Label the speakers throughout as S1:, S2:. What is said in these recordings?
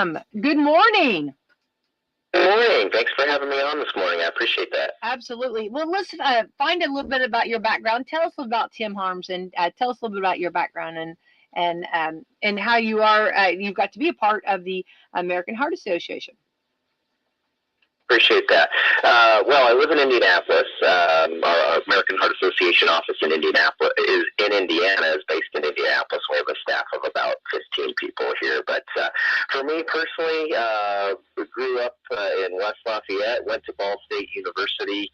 S1: Tim, good morning.
S2: Good morning. Thanks for having me on this morning. I appreciate that.
S1: Absolutely. Well, let's find a little bit about your background. Tell us about Tim Harms, and tell us a little bit about your background and how you are. You've got to be a part of the American Heart Association.
S2: Appreciate that. Well, I live in Indianapolis. Our American Heart Association office in Indianapolis is based in Indianapolis. We have a staff of about 15 people here. But for me personally, grew up in West Lafayette, went to Ball State University,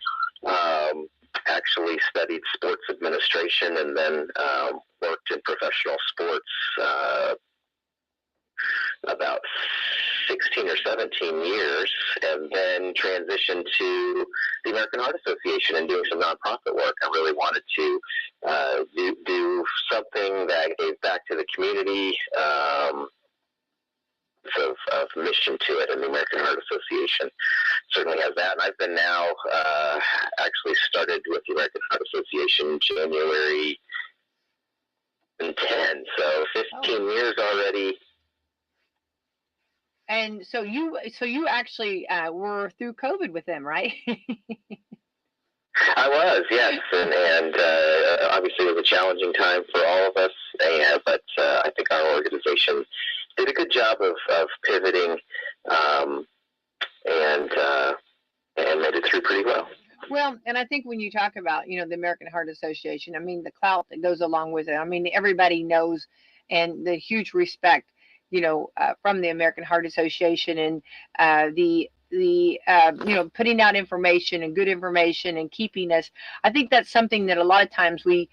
S2: actually studied sports administration, and then worked in professional sports about 16 or 17 years, and then transitioned to the American Heart Association and doing some nonprofit work. I really wanted to do something that gave back to the community, of mission to it, and the American Heart Association certainly has that. And I've been now actually started with the American Heart Association January 10, so 15 years already.
S1: And so you actually were through COVID with them, right?
S2: I was, yes, and obviously it was a challenging time for all of us, but I think our organization did a good job of pivoting and made it through pretty well.
S1: Well, and I think when you talk about, the American Heart Association, I mean, the clout that goes along with it, I mean, everybody knows, and the huge respect, from the American Heart Association, and the putting out information and good information and keeping us. I think that's something that a lot of times we,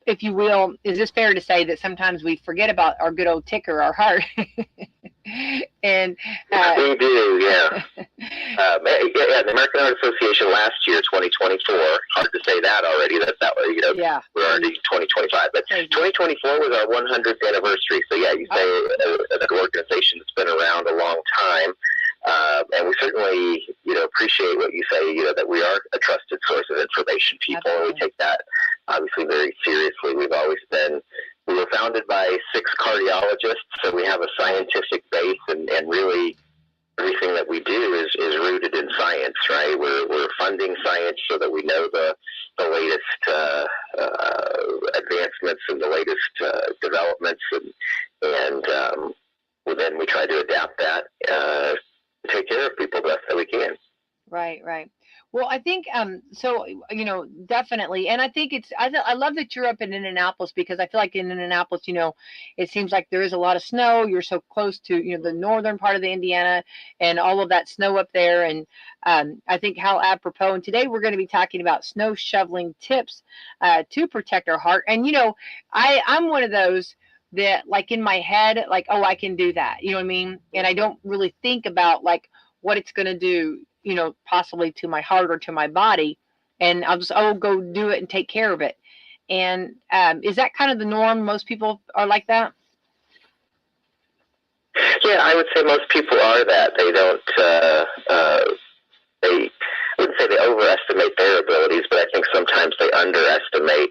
S1: if you will, is this fair to say that sometimes we forget about our good old ticker, our heart? And
S2: we do, yeah. The American Heart Association last year, 2024. Hard to say that already.
S1: Yeah.
S2: We're already 2025, but 2024 was our 100th anniversary. So yeah, you say an organization that's been around a long time, and we certainly appreciate what you say. That we are a trusted source of information, people,
S1: Absolutely.
S2: and we take that obviously very seriously. We were founded by 6 cardiologists, so we have a scientific base, and really everything that we do is rooted in science, right? We're funding science so that we know the latest advancements and the latest developments, and then we try to adapt that, take care of people best that we can.
S1: Right. Well, I think so. Definitely, and I think I love that you're up in Indianapolis, because I feel like in Indianapolis, it seems like there is a lot of snow. You're so close to the northern part of the Indiana, and all of that snow up there. And I think how apropos. And today we're going to be talking about snow shoveling tips to protect our heart. And I'm one of those that, like, in my head, like, oh, I can do that. You know what I mean? And I don't really think about like what it's going to do, possibly to my heart or to my body. And I'll just, go do it and take care of it. And is that kind of the norm? Most people are like that?
S2: Yeah, I would say most people are that. They don't, I wouldn't say they overestimate their abilities, but I think sometimes they underestimate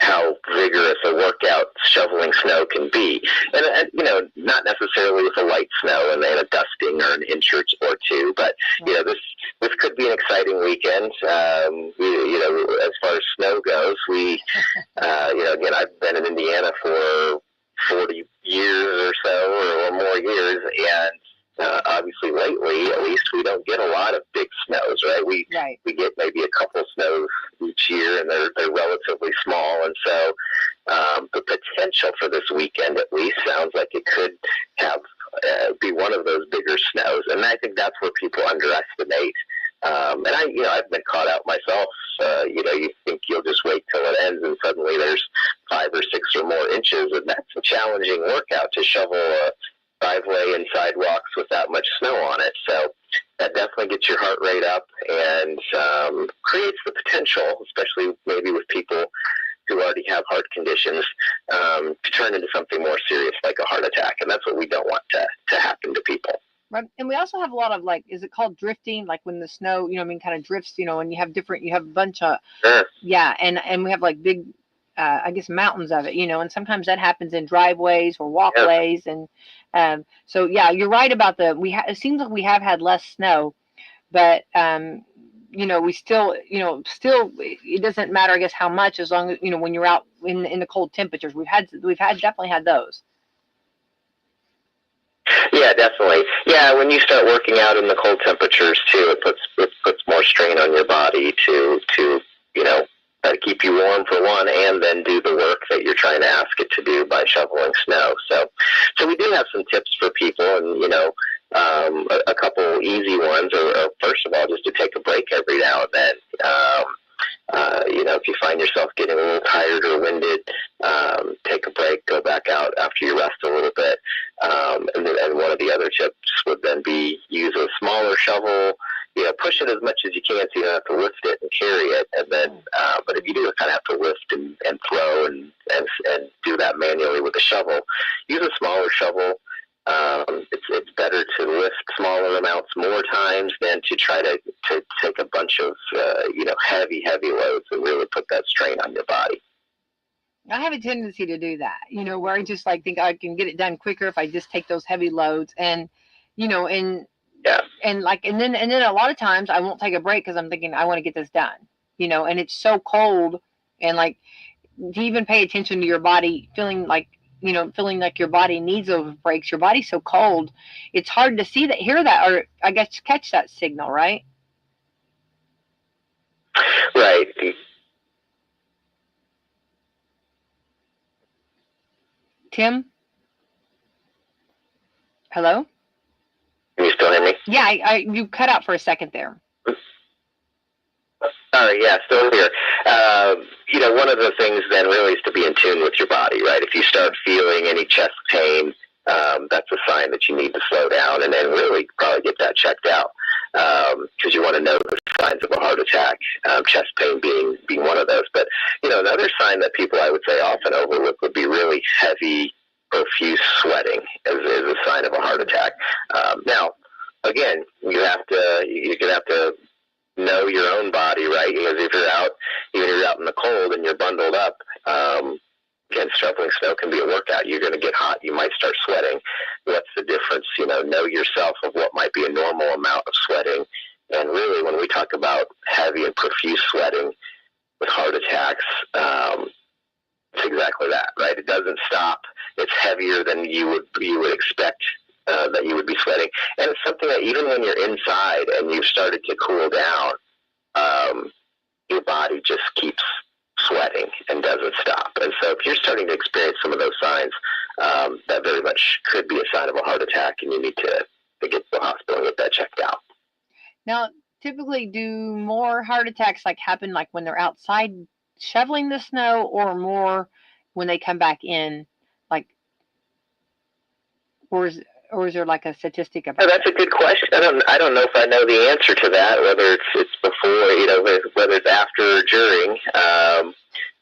S2: how vigorous a workout shoveling snow can be. And not necessarily with a light snow and then a dusting or an inch or two, but this could be an exciting weekend. As far as snow goes, again, I've been in Indiana for 40 years or so, or more years, and obviously lately, at least, we don't get a lot of big snows, right? We get maybe a couple snows each year, and they're relatively small. And so the potential for this weekend, at least, sounds like it could have be one of those bigger snows. And I think that's where people underestimate. And I've been caught out myself. You think you'll just wait till it ends, and suddenly there's 5 or 6 or more inches, and that's a challenging workout to shovel a driveway and sidewalks with that much snow on it. So that definitely gets your heart rate up and creates the potential, especially maybe with people who already have heart conditions, to turn into something more serious like a heart attack. And that's what we don't want to happen to people.
S1: Right. And we also have a lot of, like, is it called drifting? Like when the snow, kind of drifts, and you have a bunch of,
S2: Sure.
S1: yeah. And we have like big I guess mountains of it, and sometimes that happens in driveways or
S2: Yeah.
S1: walkways. And so, yeah, you're right about it seems like we have had less snow, but we still, it doesn't matter, I guess, how much, as long as, when you're out in the cold temperatures, we've had definitely had those.
S2: Yeah, definitely. Yeah, when you start working out in the cold temperatures too, it puts more strain on your body to try to keep you warm for one, and then do the work that you're trying to ask it to do by shoveling snow. So we do have some tips for people, and a couple easy ones. Or first of all, just to take a break every now and then. If you find yourself getting a little tired or winded, take a break, go back out after you rest a little bit. And one of the other tips would then be use a smaller shovel. Push it as much as you can so you don't have to lift it and carry it. And then, but if you do kind of have to lift and throw and do that manually with a shovel, use a smaller shovel. It's better to lift smaller amounts more times than to try to take a bunch of heavy loads and really put that strain on your body.
S1: I have a tendency to do that, where I just think I can get it done quicker if I just take those heavy loads. And and
S2: yeah,
S1: and then a lot of times I won't take a break because I'm thinking I want to get this done, and it's so cold, and to even pay attention to your body feeling like your body needs those breaks. Your body's so cold, it's hard to hear that, or I guess catch that signal, right?
S2: Right.
S1: Tim? Hello?
S2: Can you still hear me?
S1: Yeah, you cut out for a second there.
S2: Sorry, yeah, still here. One of the things then really is to be in tune with your body, right? If you start feeling any chest pain, that's a sign that you need to slow down and then really probably get that checked out, because you want to know the signs of a heart attack, chest pain being one of those. But, another sign that people, I would say, often overlook would be really heavy, profuse sweating is a sign of a heart attack. Now, again, you're gonna have to know your own body, right? Because if you're out in the cold and you're bundled up, again, shoveling snow can be a workout. You're going to get hot. You might start sweating. What's the difference? Know yourself of what might be a normal amount of sweating. And really, when we talk about heavy and profuse sweating with heart attacks, it's exactly that, right? It doesn't stop. It's heavier than you would expect. That you would be sweating, and it's something that even when you're inside and you've started to cool down, your body just keeps sweating and doesn't stop. And so if you're starting to experience some of those signs, that very much could be a sign of a heart attack, and you need to get to the hospital and get that checked out.
S1: Now, typically, do more heart attacks happen when they're outside shoveling the snow, or more when they come back in, or is there a statistic about
S2: that's a good question. I don't know if I know the answer to that, whether it's before, whether it's after or during.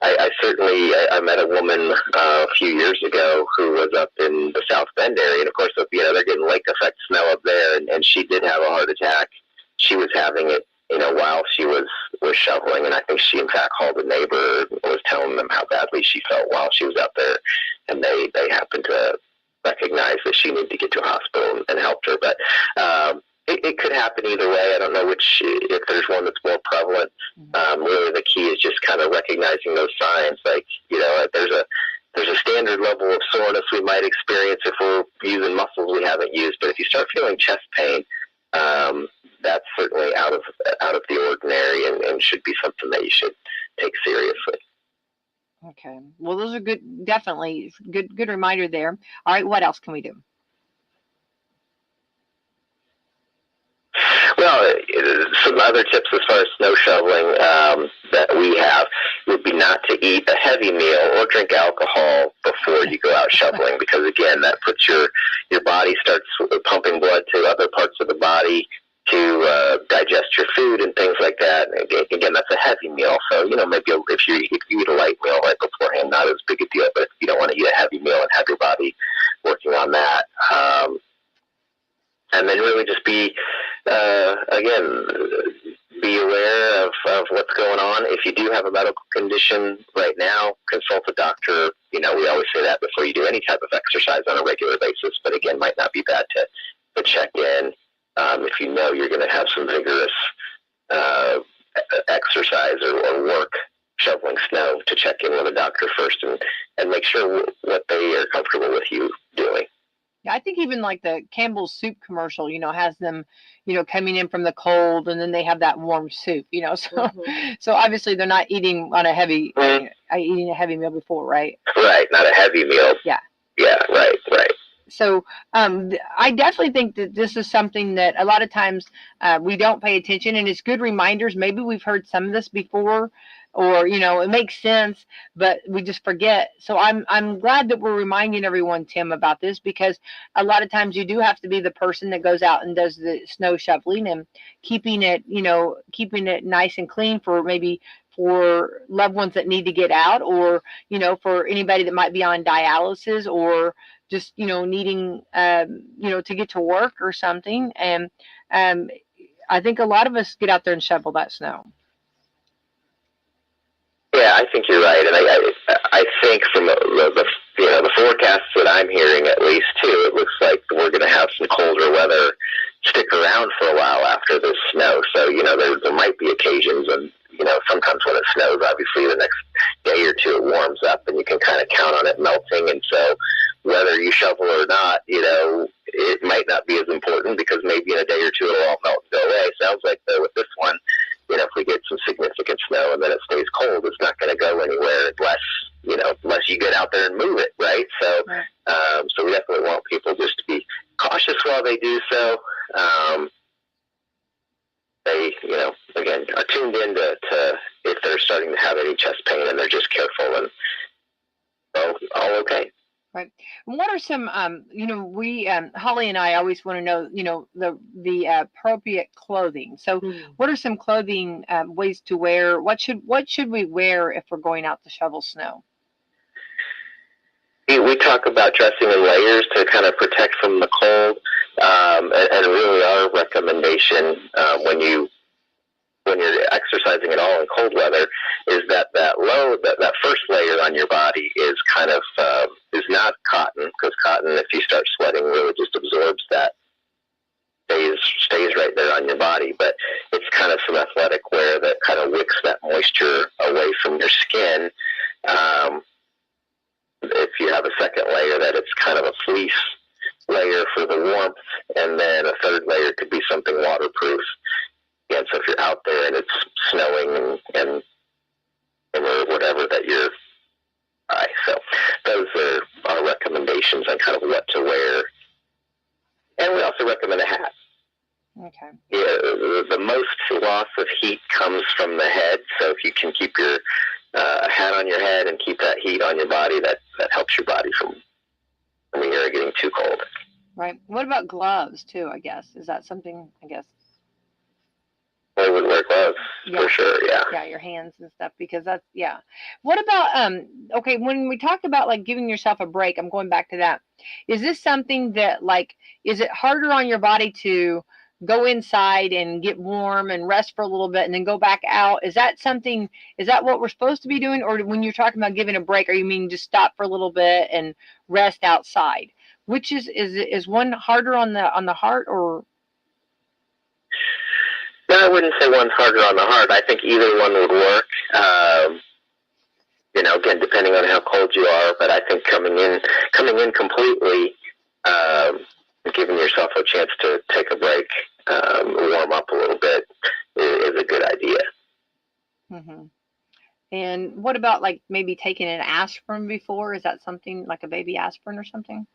S2: I certainly met a woman a few years ago who was up in the South Bend area, and of course, they're getting lake effect snow up there, and she did have a heart attack. She was having it, while she was shoveling, and I think she in fact called a neighbor and was telling them how badly she felt while she was out there, and they happened to recognize that she needed to get to a hospital and helped her. But it could happen either way. I don't know if there's one that's more prevalent. Really, the key is just kind of recognizing those signs. There's a standard level of soreness we might experience if we're using muscles we haven't used. But if you start feeling chest pain, that's certainly out of the ordinary and should be something that you should take seriously.
S1: Okay. Well, those are good, definitely good reminder there. All right, what else can we do?
S2: Well, some other tips as far as snow shoveling that we have would be not to eat a heavy meal or drink alcohol before you go out shoveling, because again, that puts your body starts pumping blood to other parts of the body to digest your food and things like that. And again, that's a heavy meal. So, maybe if you eat a light meal right beforehand, not as big a deal, but if you don't want to eat a heavy meal and have your body working on that. And then really just be, again, be aware of what's going on. If you do have a medical condition right now, consult a doctor. We always say that before you do any type of exercise on a regular basis, but again, might not be bad to check in if you know you're going to have some vigorous exercise or work shoveling snow, to check in with a doctor first and make sure what they are comfortable with you doing.
S1: Yeah, I think even like the Campbell's soup commercial, has them, coming in from the cold, and then they have that warm soup, so so obviously they're not eating on a heavy eating a heavy meal before, right?
S2: Right, not a heavy meal.
S1: Yeah.
S2: Yeah, right.
S1: So I definitely think that this is something that a lot of times we don't pay attention, and it's good reminders. Maybe we've heard some of this before, or it makes sense, but we just forget. So I'm glad that we're reminding everyone, Tim, about this, because a lot of times you do have to be the person that goes out and does the snow shoveling and keeping it nice and clean for loved ones that need to get out, or for anybody that might be on dialysis, or just needing to get to work or something. And I think a lot of us get out there and shovel that snow.
S2: Yeah, I think you're right, and I think from the forecasts that I'm hearing, at least too, it looks like we're going to have some colder weather stick around for a while after this snow. So there might be occasions, and sometimes when it snows, obviously the next day or two it warms up, and you can kind of count on it melting. And so whether you shovel or not, it might not be as important, because maybe in a day or two it'll all melt and go away. Sounds like though with this one, if we get some significant snow and then it stays cold, it's not going to go anywhere unless you get out there and move it, right? So, so we definitely want people just to be cautious while they do so. They, again, are tuned in to if they're starting to have any chest pain, and they're just careful, and all okay.
S1: Right. And what are some, we, Holly and I always want to know, the appropriate clothing. So what are some clothing ways to wear? What should we wear if we're going out to shovel snow?
S2: We talk about dressing in layers to kind of protect from the cold. And really our recommendation when you're exercising at all in cold weather is that first layer on your body is kind of is not cotton, because cotton, if you start sweating, really just absorbs that, stays right there on your body. But it's kind of some athletic wear that kind of wicks that moisture away from your skin. If you have a second layer, that it's kind of a fleece layer for the warmth, and then a third layer could be something waterproof. And so if you're out there and it's snowing and or whatever that you're, so those are our recommendations on kind of what to wear. And we also recommend a hat.
S1: Okay.
S2: Yeah, the most loss of heat comes from the head, so if you can keep your hat on your head and keep that heat on your body, that helps your body from the air getting too cold.
S1: Right. What about gloves too, I guess? Is that something, I guess?
S2: I would wear gloves for sure, yeah.
S1: Yeah, your hands and stuff, because that's, yeah. What about, okay, when we talk about like giving yourself a break, I'm going back to that. Is this something that is it harder on your body to go inside and get warm and rest for a little bit and then go back out? Is that what we're supposed to be doing? Or when you're talking about giving a break, are you meaning just stop for a little bit and rest outside? Which is one harder on the heart, or?
S2: No, I wouldn't say one's harder on the heart. I think either one would work. Again, depending on how cold you are, but I think coming in completely, giving yourself a chance to take a break, warm up a little bit is a good idea.
S1: Mm-hmm. And what about maybe taking an aspirin before? Is that something like a baby aspirin or something?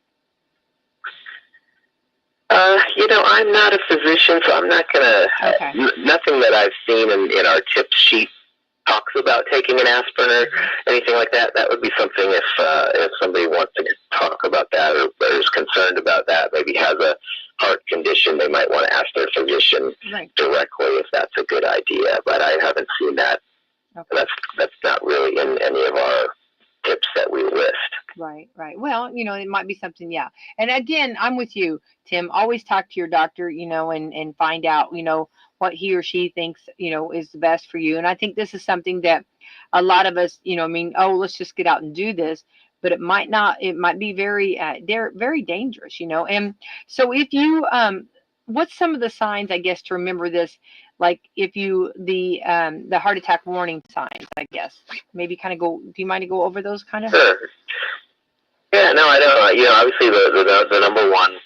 S2: I'm not a physician, so I'm not going to, nothing that I've seen in our tip sheet talks about taking an aspirin or anything like that. That would be something if somebody wants to talk about that, or is concerned about that, maybe has a heart condition, they might want to ask their physician directly if that's a good idea. But I haven't seen that. Okay. That's not really in any of our tips that we list.
S1: Right, right. Well, it might be something, yeah. And again, I'm with you, Tim. Always talk to your doctor, and find out, what he or she thinks, is the best for you. And I think this is something that a lot of us, oh, let's just get out and do this, but it might not. It might be very, very dangerous, And so, if you, what's some of the signs, I guess, to remember this? Like if you the heart attack warning signs, I guess. Maybe kind of go. Do you mind to go over those kind of?
S2: Sure. Yeah, no, I know. Obviously the number one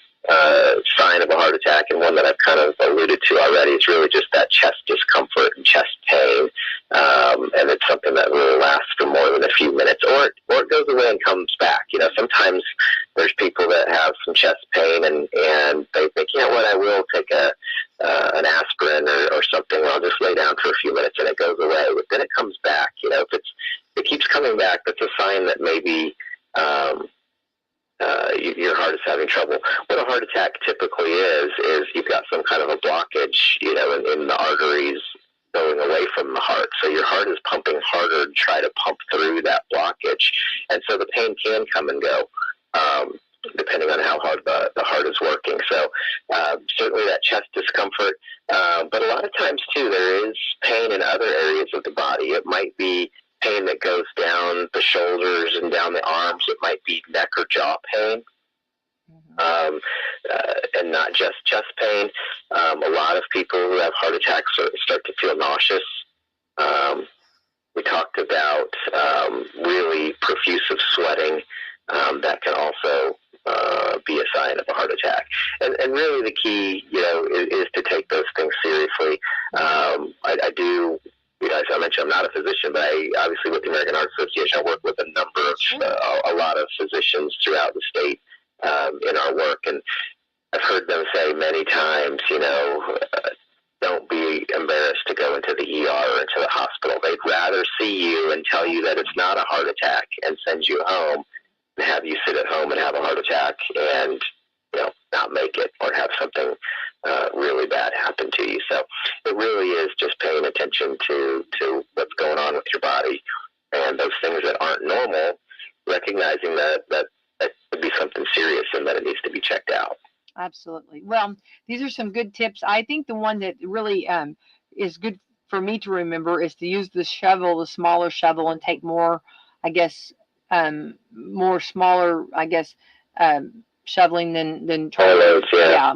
S2: sign of a heart attack, and one that I've kind of alluded to already, is really just that chest discomfort and chest pain, and it's something that will last for more than a few minutes, or it goes away and comes back. Sometimes there's people that have some chest pain, and they think, you know what, I will take an aspirin or something. I'll just lay down for a few minutes and it goes away, but then it comes back. If it keeps coming back, that's a sign that maybe your heart is having trouble. What a heart attack typically is you've got some kind of a blockage, in the arteries going away from the heart. So your heart is pumping harder to try to pump through that blockage. And so the pain can come and go, depending on how hard the heart is working. So certainly that chest discomfort. But a lot of times, too, there is pain in other areas of the body. It might be pain that goes down the shoulders and down the arms. It might be neck or jaw pain, and not just chest pain. A lot of people who have heart attacks start to feel nauseous. We talked about really profusive sweating. That can also be a sign of a heart attack. And really the key, is to take those things seriously. I do. As I mentioned, I'm not a physician, but obviously with the American Heart Association, I work with a number of, a lot of physicians throughout the state in our work. And I've heard them say many times, don't be embarrassed to go into the ER or into the hospital. They'd rather see you and tell you that it's not a heart attack and send you home than have you sit at home and have a heart attack and, not make it or have something really bad happen to you. So it really is just paying attention to what's going on with your body and those things that aren't normal, recognizing that could be something serious and that it needs to be checked out.
S1: Absolutely. Well, these are some good tips. I think the one that really is good for me to remember is to use the smaller shovel, and take more, I guess, more smaller, I guess, shoveling than trying
S2: more loads,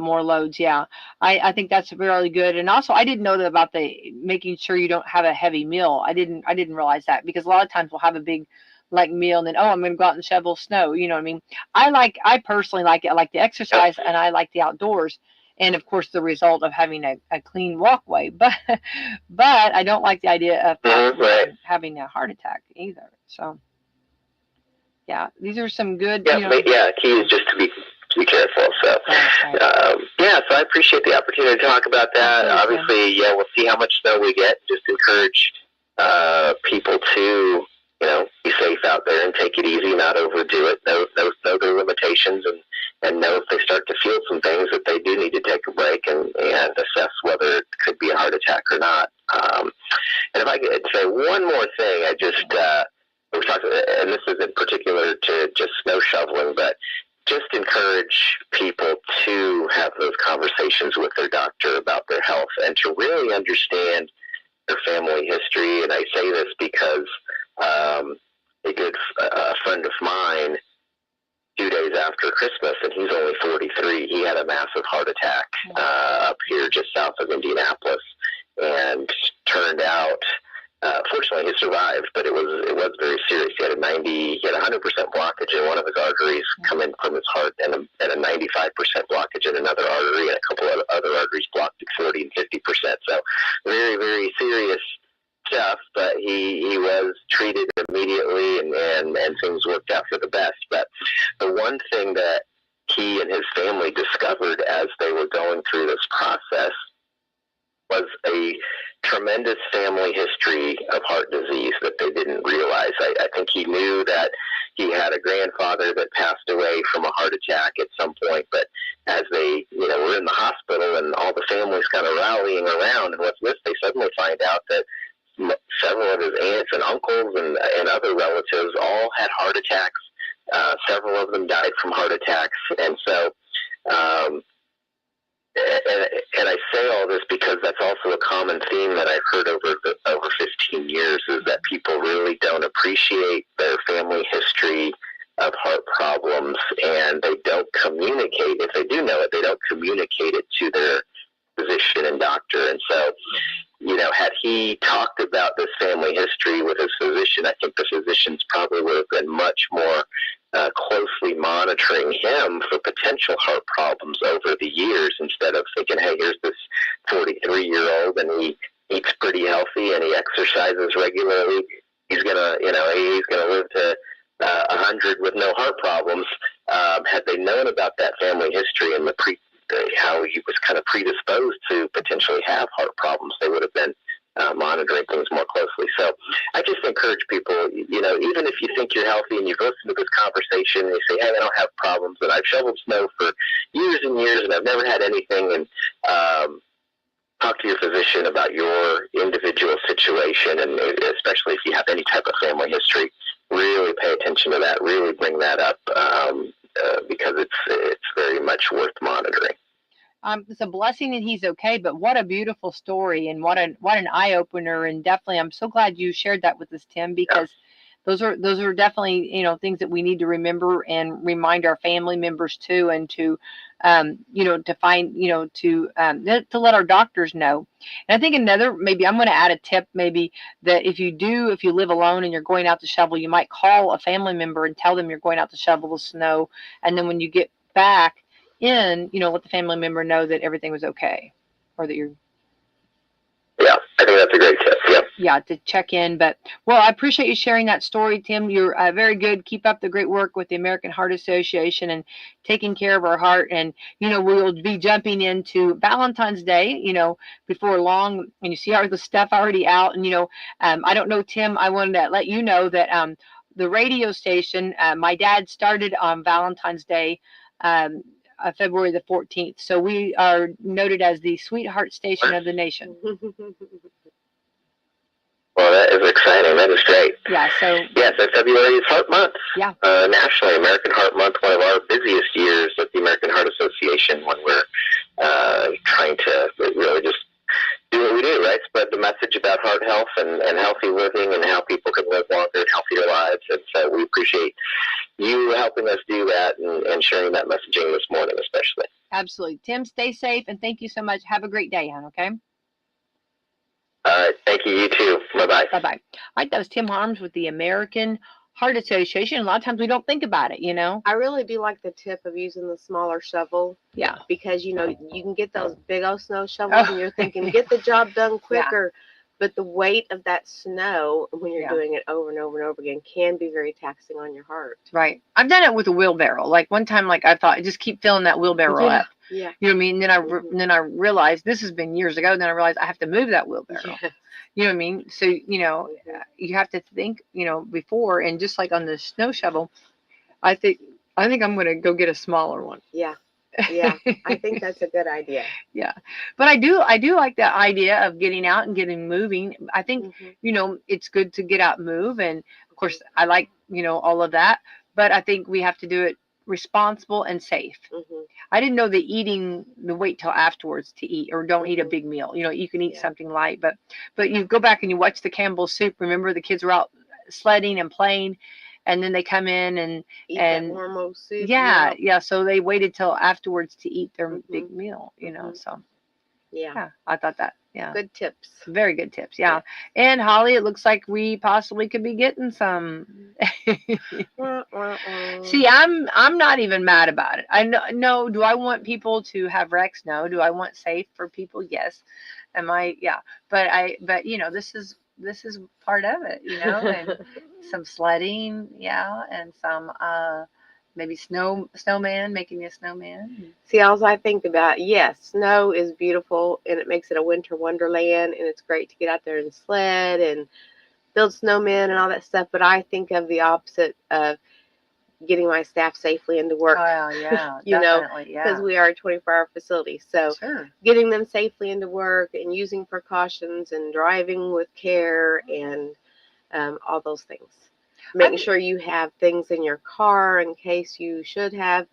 S1: more loads. Yeah. I think that's really good. And also I didn't know that about the making sure you don't have a heavy meal. I didn't realize that, because a lot of times we'll have a big meal and then, I'm going to go out and shovel snow. You know what I mean? I personally like it. I like the exercise and I like the outdoors. And of course the result of having a clean walkway, but I don't like the idea of having a heart attack either. So yeah, these are some good.
S2: Key is just to be careful. So, so I appreciate the opportunity to talk about that. Obviously, we'll see how much snow we get. Just encourage people to, be safe out there and take it easy, not overdo it. Know their limitations, and know if they start to feel some things that they do need to take a break and assess whether it could be a heart attack or not. And if I could say one more thing, I just. We've talked, and this isn't particular to just snow shoveling, but just encourage people to have those conversations with their doctor about their health and to really understand their family history. And I say this because a good friend of mine, 2 days after Christmas, and he's only 43, he had a massive heart attack up here just south of Indianapolis, and turned out, fortunately, he survived, but it was very serious. He had 100% blockage in one of his arteries coming from his heart, and a 95% blockage in another artery, and a couple of other arteries blocked at 40 and 50%. So very, very serious stuff. But he was treated immediately, and things worked out for the best. But the one thing that he and his family discovered as they were going through this process was a tremendous family history of heart disease that they didn't realize. I think he knew that he had a grandfather that passed away from a heart attack at some point, but as they, were in the hospital and all the families kind of rallying around and what's this, they suddenly find out that several of his aunts and uncles and other relatives all had heart attacks. Several of them died from heart attacks. And so, and I say all this because that's also a common theme that I've heard over 15 years, is that people really don't appreciate their family history of heart problems, and they don't communicate. If they do know it, they don't communicate it to their physician and doctor. And so, had he talked about this family history with his physician, I think the physicians probably would have been much more closely monitoring him for potential heart problems over the years, instead of thinking, hey, here's this 43-year-old and he eats pretty healthy and he exercises regularly. He's gonna live to 100 with no heart problems. Had they known about that family history and how he was kind of predisposed to potentially have heart problems, they would have been monitoring things more closely. So I just encourage people, even if you think you're healthy and you've listened to this conversation and you say, hey, I don't have problems, and I've shoveled snow for years and years and I've never had anything, and talk to your physician about your individual situation, and especially if you have any type of family history, really pay attention to that, really bring that up, because it's very much worth monitoring.
S1: It's a blessing that he's okay, but what a beautiful story, and what an eye opener. And definitely, I'm so glad you shared that with us, Tim, because those are definitely, things that we need to remember and remind our family members too, and to, to find, to let our doctors know. And I think maybe I'm going to add a tip, maybe, that if you live alone and you're going out to shovel, you might call a family member and tell them you're going out to shovel the snow. And then when you get back in, let the family member know that everything was okay, or that you're.
S2: Yeah, I think that's a great tip. Yep.
S1: Yeah, to check in. But, well, I appreciate you sharing that story, Tim. You're very good. Keep up the great work with the American Heart Association and taking care of our heart. And, we'll be jumping into Valentine's Day, before long. And you see all the stuff already out. And, I don't know, Tim, I wanted to let you know that the radio station, my dad started on Valentine's Day, February the 14th. So we are noted as the sweetheart station of the nation.
S2: Well, that is exciting. That is great.
S1: Yeah. So
S2: February is Heart Month.
S1: Yeah.
S2: Nationally, American Heart Month, one of our busiest years at the American Heart Association, when we're trying to really just do what we do, right? Spread the message about heart health and healthy living, and how people can live longer and healthier lives. And so we appreciate you helping us do that and sharing that messaging this morning, especially.
S1: Absolutely. Tim, stay safe, and thank you so much. Have a great day, hon, okay?
S2: All right. Thank you. You too. Bye-bye.
S1: Bye-bye. All right, that was Tim Harms with the American Heart Association. A lot of times we don't think about it,
S3: I really do like the tip of using the smaller shovel.
S1: Yeah.
S3: Because, you can get those big old snow shovels and you're thinking, get the job done quicker. Yeah. But the weight of that snow, when you're doing it over and over and over again, can be very taxing on your heart.
S1: Right. I've done it with a wheelbarrow. Like one time, I thought, I just keep filling that wheelbarrow up.
S3: Yeah.
S1: You know what I mean? Then I realized, this has been years ago, then I realized I have to move that wheelbarrow. Yeah. You know what I mean? So, you have to think, before, and just like on the snow shovel, I think I'm going to go get a smaller one.
S3: Yeah. Yeah. I think that's a good idea.
S1: Yeah. But I do like the idea of getting out and getting moving. I think, it's good to get out and move. And of course I like, all of that, but I think we have to do it responsible and safe. Mm-hmm. I didn't know that wait till afterwards to eat, or don't eat a big meal. You can eat something light, but you go back and you watch the Campbell's Soup. Remember, the kids were out sledding and playing, and then they come in and
S3: eat that warm old soup.
S1: Yeah. So they waited till afterwards to eat their big meal. So
S3: yeah,
S1: I thought that. Yeah.
S3: Good tips.
S1: Very good tips. Yeah. And Holly, it looks like we possibly could be getting some. See, I'm not even mad about it. I know. Do I want people to have wrecks? No. Do I want safe for people? Yes. Am I? Yeah. But this is part of it, and some sledding. Yeah. And some, maybe snowman, making a snowman.
S3: See, all I think about, yes, snow is beautiful and it makes it a winter wonderland, and it's great to get out there and sled and build snowmen and all that stuff. But I think of the opposite of getting my staff safely into work.
S1: Oh, yeah,
S3: You know,
S1: definitely, yeah.
S3: because we are a 24-hour facility. So
S1: Sure.
S3: getting them safely into work and using precautions and driving with care and all those things. Making sure you have things in your car in case you should have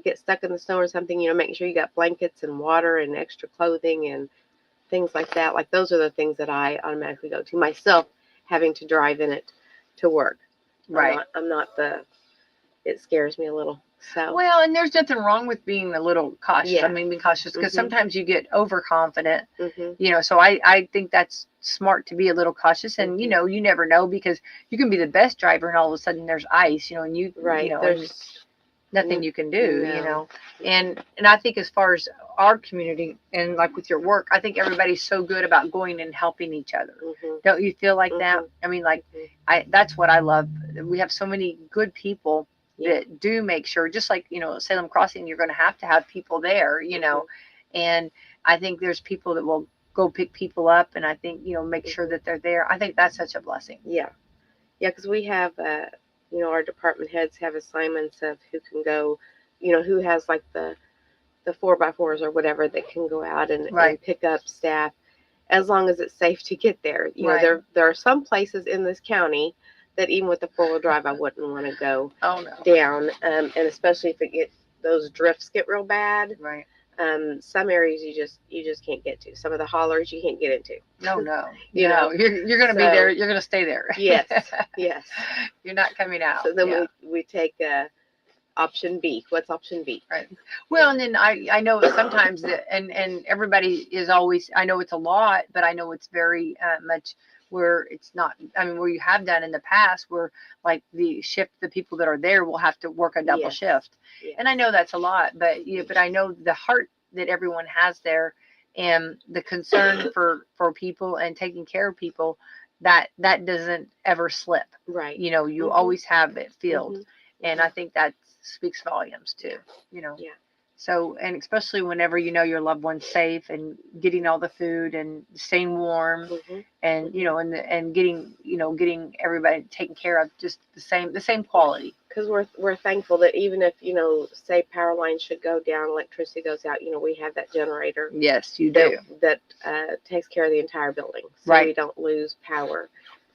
S3: get stuck in the snow or something. You know, making sure you got blankets and water and extra clothing and things like that. Like those are the things that I automatically go to myself, having to drive in it to work.
S1: Right.
S3: I'm not the. It scares me a little. So
S1: Well, and there's nothing wrong with being a little cautious.
S3: Yeah.
S1: I mean, being cautious because
S3: Mhm.
S1: sometimes you get overconfident,
S3: Mhm.
S1: you know. So I think that's smart to be a little cautious, and you
S3: Mhm.
S1: know, you never know because you can be the best driver, and all of a sudden there's ice, you know, and you
S3: Right.
S1: know, and
S3: There's
S1: nothing you can do, you
S3: no.
S1: know. And I think as far as our community and like with your work, I think everybody's so good about going and helping each other.
S3: Mhm.
S1: Don't you feel like that?
S3: Mhm.
S1: I mean, like
S3: Mhm.
S1: that's what I love. We have so many good people
S3: Yeah.
S1: that do make sure, just like, you know, Salem Crossing, you're going to have people there, you know. And I think there's people that will go pick people up, and I think, you know, make sure that they're there. I think that's such a blessing.
S3: Yeah. Yeah, because we have, you know, our department heads have assignments of who can go, you know, who has like the 4x4s or whatever that can go out and
S1: Right.
S3: pick up staff as long as it's safe to get there. You know,
S1: Right.
S3: there are some places in this county that even with the 4-wheel drive, I wouldn't want to go
S1: Oh no.
S3: down, and especially if those drifts get real bad.
S1: Right.
S3: Some areas you just can't get to. Some of the hollers you can't get into.
S1: No,
S3: You
S1: no.
S3: know,
S1: You're going to be
S3: so-
S1: there. You're going to stay there.
S3: Yes, yes.
S1: You're not coming out.
S3: So then
S1: Yeah.
S3: we take option B. What's option B?
S1: Right. Well, and then I know sometimes that, and everybody is always, I know it's a lot, but I know it's very much where it's not, I mean, where you have done in the past where like the people that are there will have to work a double
S3: Yes.
S1: shift.
S3: Yes.
S1: And I know that's a lot, but but I know the heart that everyone has there and the concern for people and taking care of people, that doesn't ever slip.
S3: Right.
S1: You know, you
S3: Mhm.
S1: always have it filled.
S3: Mhm.
S1: And I think that speaks volumes too, you know.
S3: Yeah.
S1: So, and especially whenever you know your loved one's safe and getting all the food and staying warm
S3: Mhm.
S1: and you know and getting everybody taken care of, just the same quality.
S3: Because we're thankful that even if, you know, say power lines should go down, electricity goes out, you know, we have that generator
S1: Yes, you do.
S3: that takes care of the entire building, so
S1: Right.
S3: we don't lose power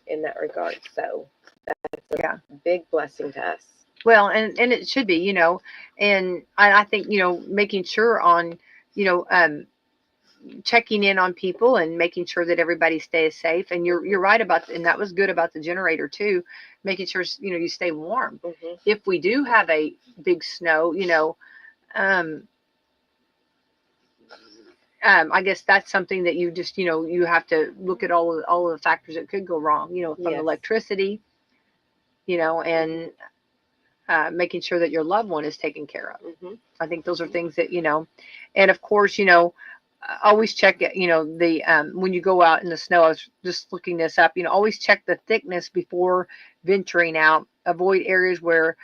S3: in that regard. So that's a
S1: Yeah.
S3: big blessing to us.
S1: Well, and it should be, you know, and I think, you know, making sure on, you know, checking in on people and making sure that everybody stays safe. And you're right about, and that was good about the generator too, making sure, you know, you stay warm.
S3: Mhm.
S1: If we do have a big snow, you know, I guess that's something that you just, you know, you have to look at all of the factors that could go wrong, you know, from
S3: Yes.
S1: electricity, you know, and making sure that your loved one is taken care of.
S3: Mhm.
S1: I think those are things that, you know, and of course, you know, always check it, you know, the when you go out in the snow. I was just looking this up, you know, always check the thickness before venturing out. Avoid areas where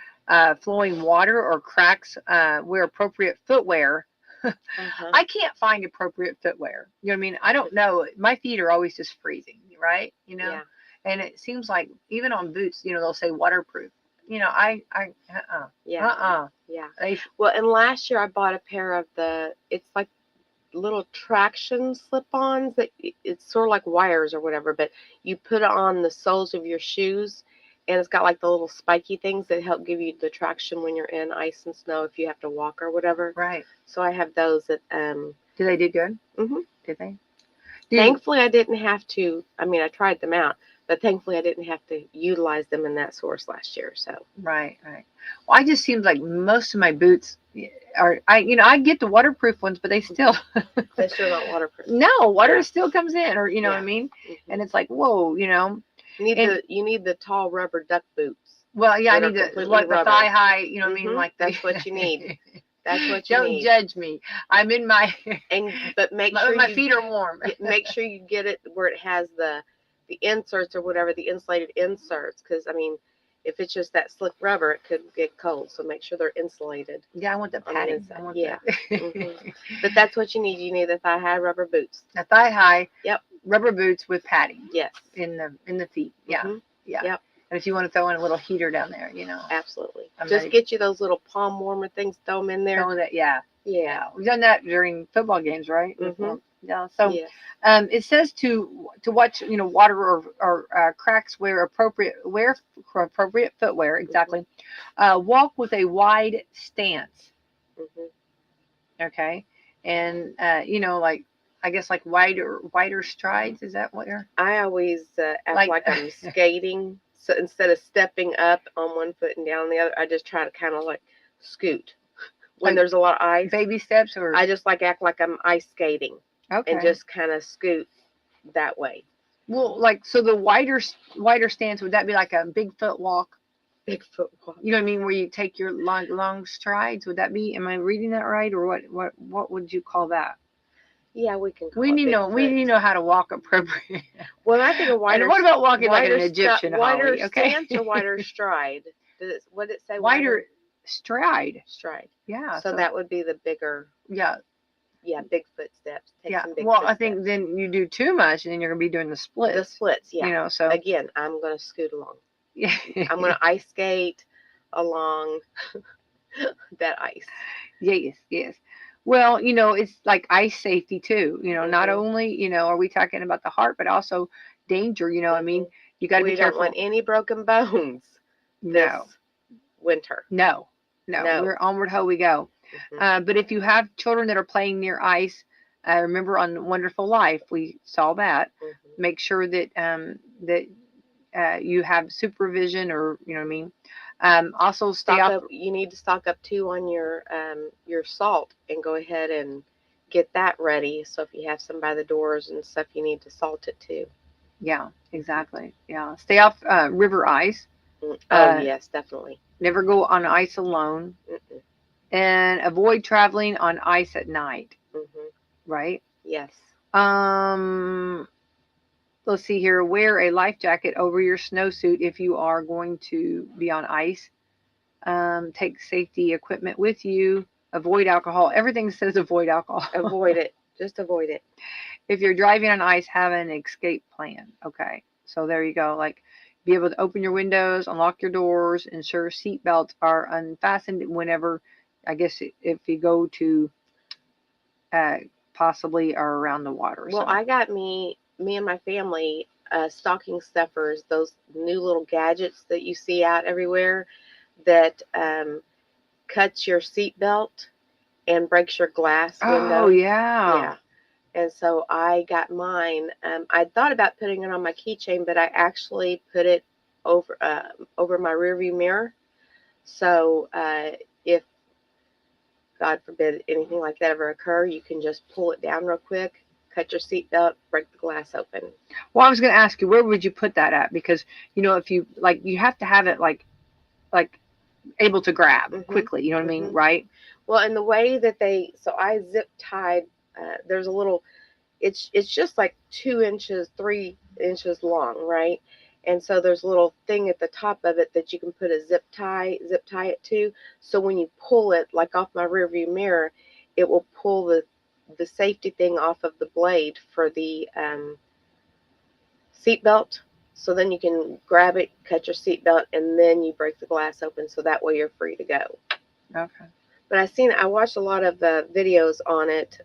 S1: flowing water or cracks. Wear appropriate footwear.
S3: Uh-huh.
S1: I can't find appropriate footwear. You know what I mean? I don't know. My feet are always just freezing, right? You know,
S3: Yeah.
S1: and it seems like even on boots, you know, they'll say waterproof. You know,
S3: Yeah. Yeah. Well, and last year I bought a pair of it's like little traction slip-ons that it's sort of like wires or whatever, but you put it on the soles of your shoes, and it's got like the little spiky things that help give you the traction when you're in ice and snow if you have to walk or whatever.
S1: right.
S3: So I have those that
S1: Do they do good?
S3: Mhm.
S1: Did they?
S3: Thankfully I didn't have to. I mean, I tried them out, but thankfully I didn't have to utilize them in that source last year. So
S1: Right. Well, I just seems like most of my boots are, I get the waterproof ones, but they still
S3: they're still not waterproof.
S1: no, water
S3: Yeah.
S1: still comes in, or you know what I
S3: Yeah.
S1: mean?
S3: Mhm.
S1: And it's like, whoa, you know.
S3: You need the tall rubber duck boots.
S1: Well, yeah, I
S3: That are
S1: need the
S3: completely
S1: like the
S3: rubber.
S1: thigh high, you know what I mean?
S3: Mhm.
S1: Like
S3: That's what you need. That's what you
S1: Don't
S3: need.
S1: judge me. I'm in my
S3: But make sure
S1: my feet are warm.
S3: make sure you get it where it has the inserts or whatever, the insulated inserts, because I mean, if it's just that slick rubber, it could get cold. So make sure they're insulated.
S1: Yeah, I want the
S3: on the
S1: padding.
S3: inside.
S1: I want
S3: Yeah.
S1: that.
S3: Mhm. But that's what you need. You need the thigh high rubber boots.
S1: A thigh high.
S3: Yep.
S1: Rubber boots with padding
S3: Yes.
S1: in the feet. Yeah.
S3: Mhm.
S1: Yeah.
S3: Yep.
S1: And if you want to throw in a little heater down there,
S3: Absolutely.
S1: I'm
S3: Just
S1: ready.
S3: get you those little palm warmer things, throw them in there.
S1: Throw that, yeah.
S3: Yeah.
S1: We've done that during football games, right?
S3: Mhm.
S1: Yeah. So
S3: Yes.
S1: it says to watch, water or cracks, wear appropriate footwear. Exactly. Walk with a wide stance.
S3: Mhm.
S1: Okay. And like, I guess, like wider strides. Is that what you're
S3: I always act
S1: like?
S3: like I'm skating. So instead of stepping up on one foot and down the other, I just try to kind of like scoot. When
S1: Like
S3: there's a lot of ice,
S1: baby steps, or
S3: I just like act like I'm ice skating
S1: okay.
S3: and just kind of scoot that way.
S1: Well, like, so the wider stance, would that be like a Bigfoot walk?
S3: Bigfoot walk.
S1: You know what I mean? Where you take your long strides. Would that be? Am I reading that right, or what would you call that?
S3: Yeah, we can call
S1: We
S3: it
S1: need
S3: Bigfoot.
S1: to know how to walk appropriate.
S3: When I think of wider,
S1: And what about walking like an
S3: wider
S1: Egyptian,
S3: wider
S1: Holly? Okay.
S3: stance or wider stride? What did it say?
S1: Wider stride.
S3: Stride.
S1: Yeah.
S3: So that would be the bigger.
S1: Yeah.
S3: Yeah, Bigfoot steps. Take
S1: Yeah.
S3: some Bigfoot
S1: Well, I
S3: steps.
S1: think then you do too much, and then you're gonna be doing the splits.
S3: The splits. Yeah.
S1: So
S3: Again, I'm gonna scoot along.
S1: yeah.
S3: I'm gonna ice skate along that ice.
S1: Yes. Well, it's like ice safety too. Not
S3: Mhm.
S1: only, are we talking about the heart, but also danger. I mean, you got to be
S3: We
S1: careful.
S3: don't want any broken bones this
S1: No,
S3: winter.
S1: no.
S3: No.
S1: We're onward ho we go.
S3: Mhm.
S1: But if you have children that are playing near ice, remember on Wonderful Life, we saw that.
S3: Mhm.
S1: Make sure that you have supervision, or you know what I mean. Also stay
S3: Stock
S1: off.
S3: up. You need to stock up too on your salt and go ahead and get that ready. So if you have some by the doors and stuff, you need to salt it too.
S1: Yeah, exactly. Yeah, stay off river ice.
S3: Oh yes, definitely.
S1: Never go on ice alone.
S3: Mm-mm.
S1: And avoid traveling on ice at night.
S3: Mhm.
S1: Right.
S3: Yes.
S1: Let's see here. Wear a life jacket over your snowsuit if you are going to be on ice. Take safety equipment with you. Avoid alcohol. Everything says avoid alcohol.
S3: Avoid it. Just avoid it.
S1: If you're driving on ice, have an escape plan. Okay. So there you go. Like, be able to open your windows, unlock your doors, ensure seat belts are unfastened whenever, I guess, if you go to possibly are around the water.
S3: Well,
S1: so.
S3: I got me and my family stocking stuffers, those new little gadgets that you see out everywhere that cuts your seat belt and breaks your glass window.
S1: Oh yeah.
S3: Yeah. And so I got mine. I thought about putting it on my keychain, but I actually put it over my rearview mirror. So if God forbid anything like that ever occur, you can just pull it down real quick, cut your seatbelt, break the glass open.
S1: Well, I was going to ask you, where would you put that at? Because if you you have to have it like able to grab quickly. You know what I mean, right?
S3: Well, and the way that so I zip tied. There's a little. It's just like 2 inches, 3 inches long, right? And so there's a little thing at the top of it that you can put a zip tie it to. So when you pull it, like off my rearview mirror, it will pull the safety thing off of the blade for the seat belt. So then you can grab it, cut your seat belt, and then you break the glass open. So that way you're free to go.
S1: Okay.
S3: But I watched a lot of videos on it.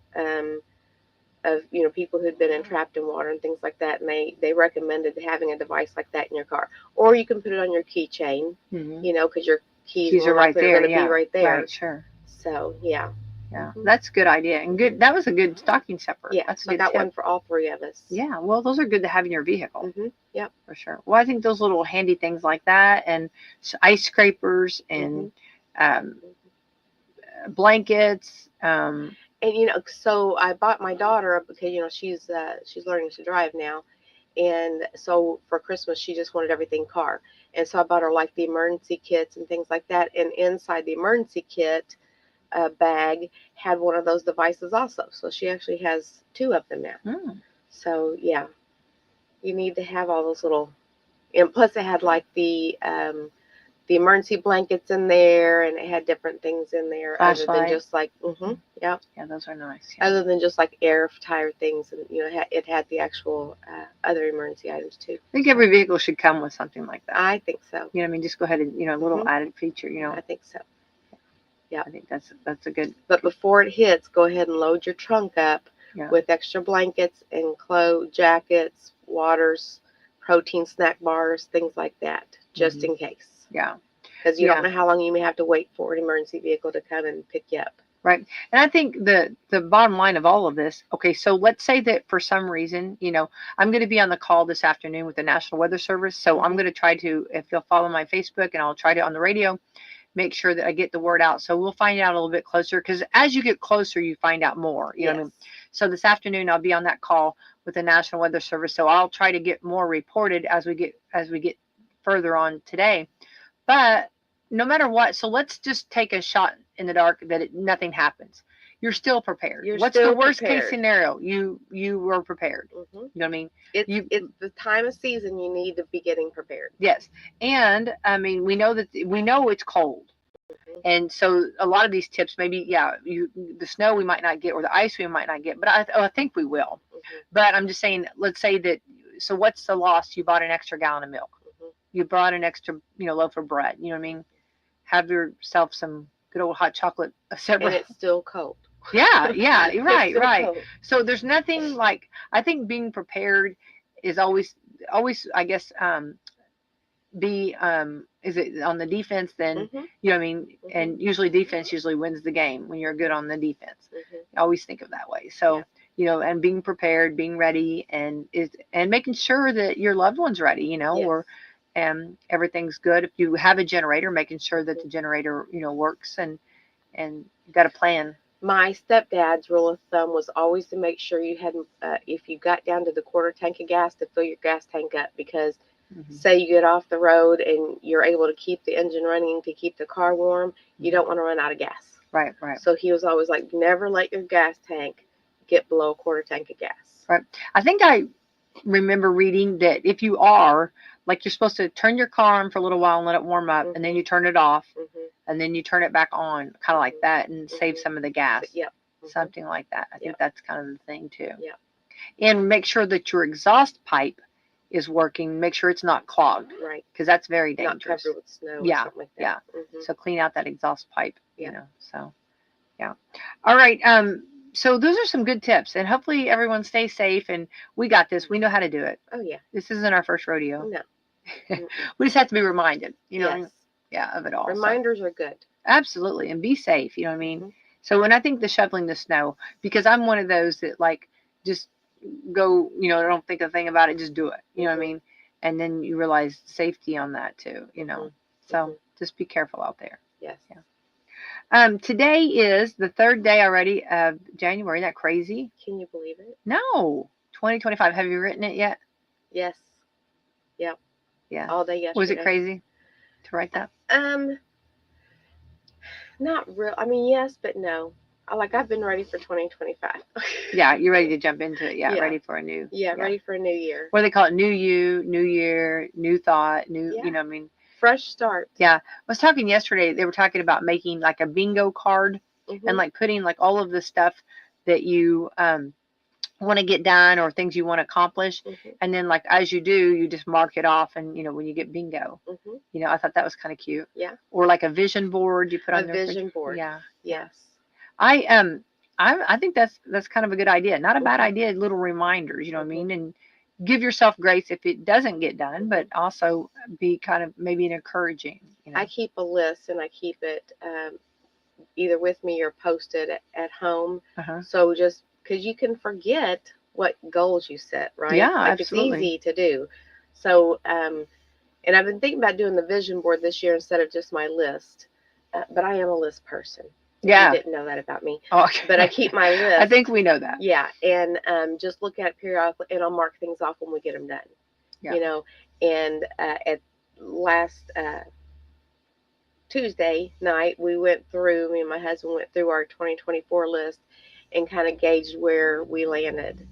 S3: Of people who'd been entrapped in water and things like that, and they recommended having a device like that in your car, or you can put it on your keychain, because your keys
S1: are right there.
S3: Going to be right there.
S1: Right, sure.
S3: So yeah,
S1: that's a good idea, and good. That was a good stocking stuffer.
S3: Yeah,
S1: that's
S3: so I got one for all 3 of us.
S1: Yeah, well, those are good to have in your vehicle.
S3: Yep,
S1: for sure. Well, I think those little handy things like that, and ice scrapers, and blankets.
S3: And so I bought my daughter, because she's learning to drive now, and so for Christmas she just wanted everything car, and so I bought her like the emergency kits and things like that, and inside the emergency kit bag had one of those devices also, so she actually has 2 of them now. So yeah, you need to have all those little, and plus it had like the the emergency blankets in there, and it had different things in there other than
S1: Flashlight.
S3: just like, yeah,
S1: Yeah, those are nice. Yeah.
S3: other than just like air tire things, and it had the actual other emergency items too.
S1: I think every vehicle should come with something like that.
S3: I think so.
S1: You know what I mean? Just go ahead and, a little added feature,
S3: I think so.
S1: I think that's a good.
S3: But before it hits, go ahead and load your trunk up
S1: Yeah.
S3: with extra blankets and clothes, jackets, waters, protein snack bars, things like that, just in case.
S1: Yeah.
S3: Because you don't know how long you may have to wait for an emergency vehicle to come and pick you up.
S1: Right. And I think the bottom line of all of this, okay, so let's say that for some reason, I'm going to be on the call this afternoon with the National Weather Service. So I'm going to try to, if you'll follow my Facebook, and I'll try to on the radio, make sure that I get the word out. So we'll find out a little bit closer, because as you get closer, you find out more. You know what I mean? So this afternoon, I'll be on that call with the National Weather Service. So I'll try to get more reported as we get further on today. But no matter what, so let's just take a shot in the dark that nothing happens. You're still prepared. What's the worst case scenario? You were prepared. You know what I mean?
S3: It's the time of season you need to be getting prepared.
S1: Yes. And I mean, we know it's cold. And so a lot of these tips, maybe, the snow we might not get, or the ice we might not get, but I think we will. But I'm just saying, let's say that, so what's the loss? You bought an extra gallon of milk. You brought an extra, loaf of bread. You know what I mean? Have yourself some good old hot chocolate.
S3: And it's still cold.
S1: Yeah, right.
S3: Cold.
S1: So there's nothing like, I think being prepared is always, I guess, is it on the defense then, you know what I mean? And usually defense usually wins the game when you're good on the defense. I always think of that way. So, and being prepared, being ready, and making sure that your loved one's ready, or everything's good. If you have a generator, making sure that the generator, works, and you got a plan.
S3: My stepdad's rule of thumb was always to make sure you had, if you got down to the quarter tank of gas, to fill your gas tank up, because say you get off the road and you're able to keep the engine running to keep the car warm, you don't want to run out of gas.
S1: Right.
S3: So he was always like, never let your gas tank get below a quarter tank of gas.
S1: Right. I think I remember reading that if you are, like, you're supposed to turn your car on for a little while and let it warm up, and then you turn it off, and then you turn it back on, kind of like that, and save some of the gas.
S3: Yep.
S1: Something like that. I think that's kind of the thing too.
S3: Yeah.
S1: And make sure that your exhaust pipe is working. Make sure it's not clogged.
S3: Right.
S1: Because that's very dangerous.
S3: Not covered with snow.
S1: Yeah.
S3: Or something like that.
S1: So clean out that exhaust pipe.
S3: Yeah.
S1: So, yeah. All right. So those are some good tips, and hopefully everyone stays safe, and we got this. We know how to do it.
S3: Oh yeah.
S1: This isn't our first rodeo.
S3: No.
S1: We just have to be reminded,
S3: Yes.
S1: of it all.
S3: Reminders are good.
S1: Absolutely. And be safe. You know what I mean? So when I think the shoveling the snow, because I'm one of those that, like, just go, don't think a thing about it, just do it. You know what I mean? And then you realize safety on that too, So just be careful out there.
S3: Yes.
S1: Yeah. Today is the third day already of January. Isn't that crazy?
S3: Can you believe it?
S1: No. 2025. Have you written it yet?
S3: Yes. Yep.
S1: Yeah.
S3: All day yesterday.
S1: Was it crazy to write that?
S3: Not real. I mean, yes, but no. I've been ready for 2025.
S1: Yeah, you're ready to jump into it. Yeah,
S3: Yeah.
S1: ready for a new.
S3: Ready for a new year.
S1: What do they call it? New you, new year, new thought, new.
S3: Yeah.
S1: You know what I mean?
S3: Fresh start.
S1: Yeah, I was talking yesterday. They were talking about making like a bingo card and like putting like all of the stuff that you want to get done or things you want to accomplish, and then like as you do, you just mark it off, and when you get bingo, I thought that was kind of cute.
S3: Yeah.
S1: Or like a vision board you put on
S3: a vision board.
S1: Yeah.
S3: Yes.
S1: I think that's kind of a good idea. Not a bad idea. Little reminders, you know what I mean, and give yourself grace if it doesn't get done, but also be kind of maybe an encouraging.
S3: I keep a list, and I keep it either with me or posted at home. So just because you can forget what goals you set, right?
S1: Yeah,
S3: absolutely. It's easy to do. So, and I've been thinking about doing the vision board this year instead of just my list. But I am a list person.
S1: Yeah.
S3: You didn't know that about me.
S1: Oh, okay.
S3: But I keep my list.
S1: I think we know that.
S3: Yeah. And just look at it periodically, and I'll mark things off when we get them done.
S1: Yeah.
S3: And at last Tuesday night, me and my husband went through our 2024 list and kind of gauged where we landed,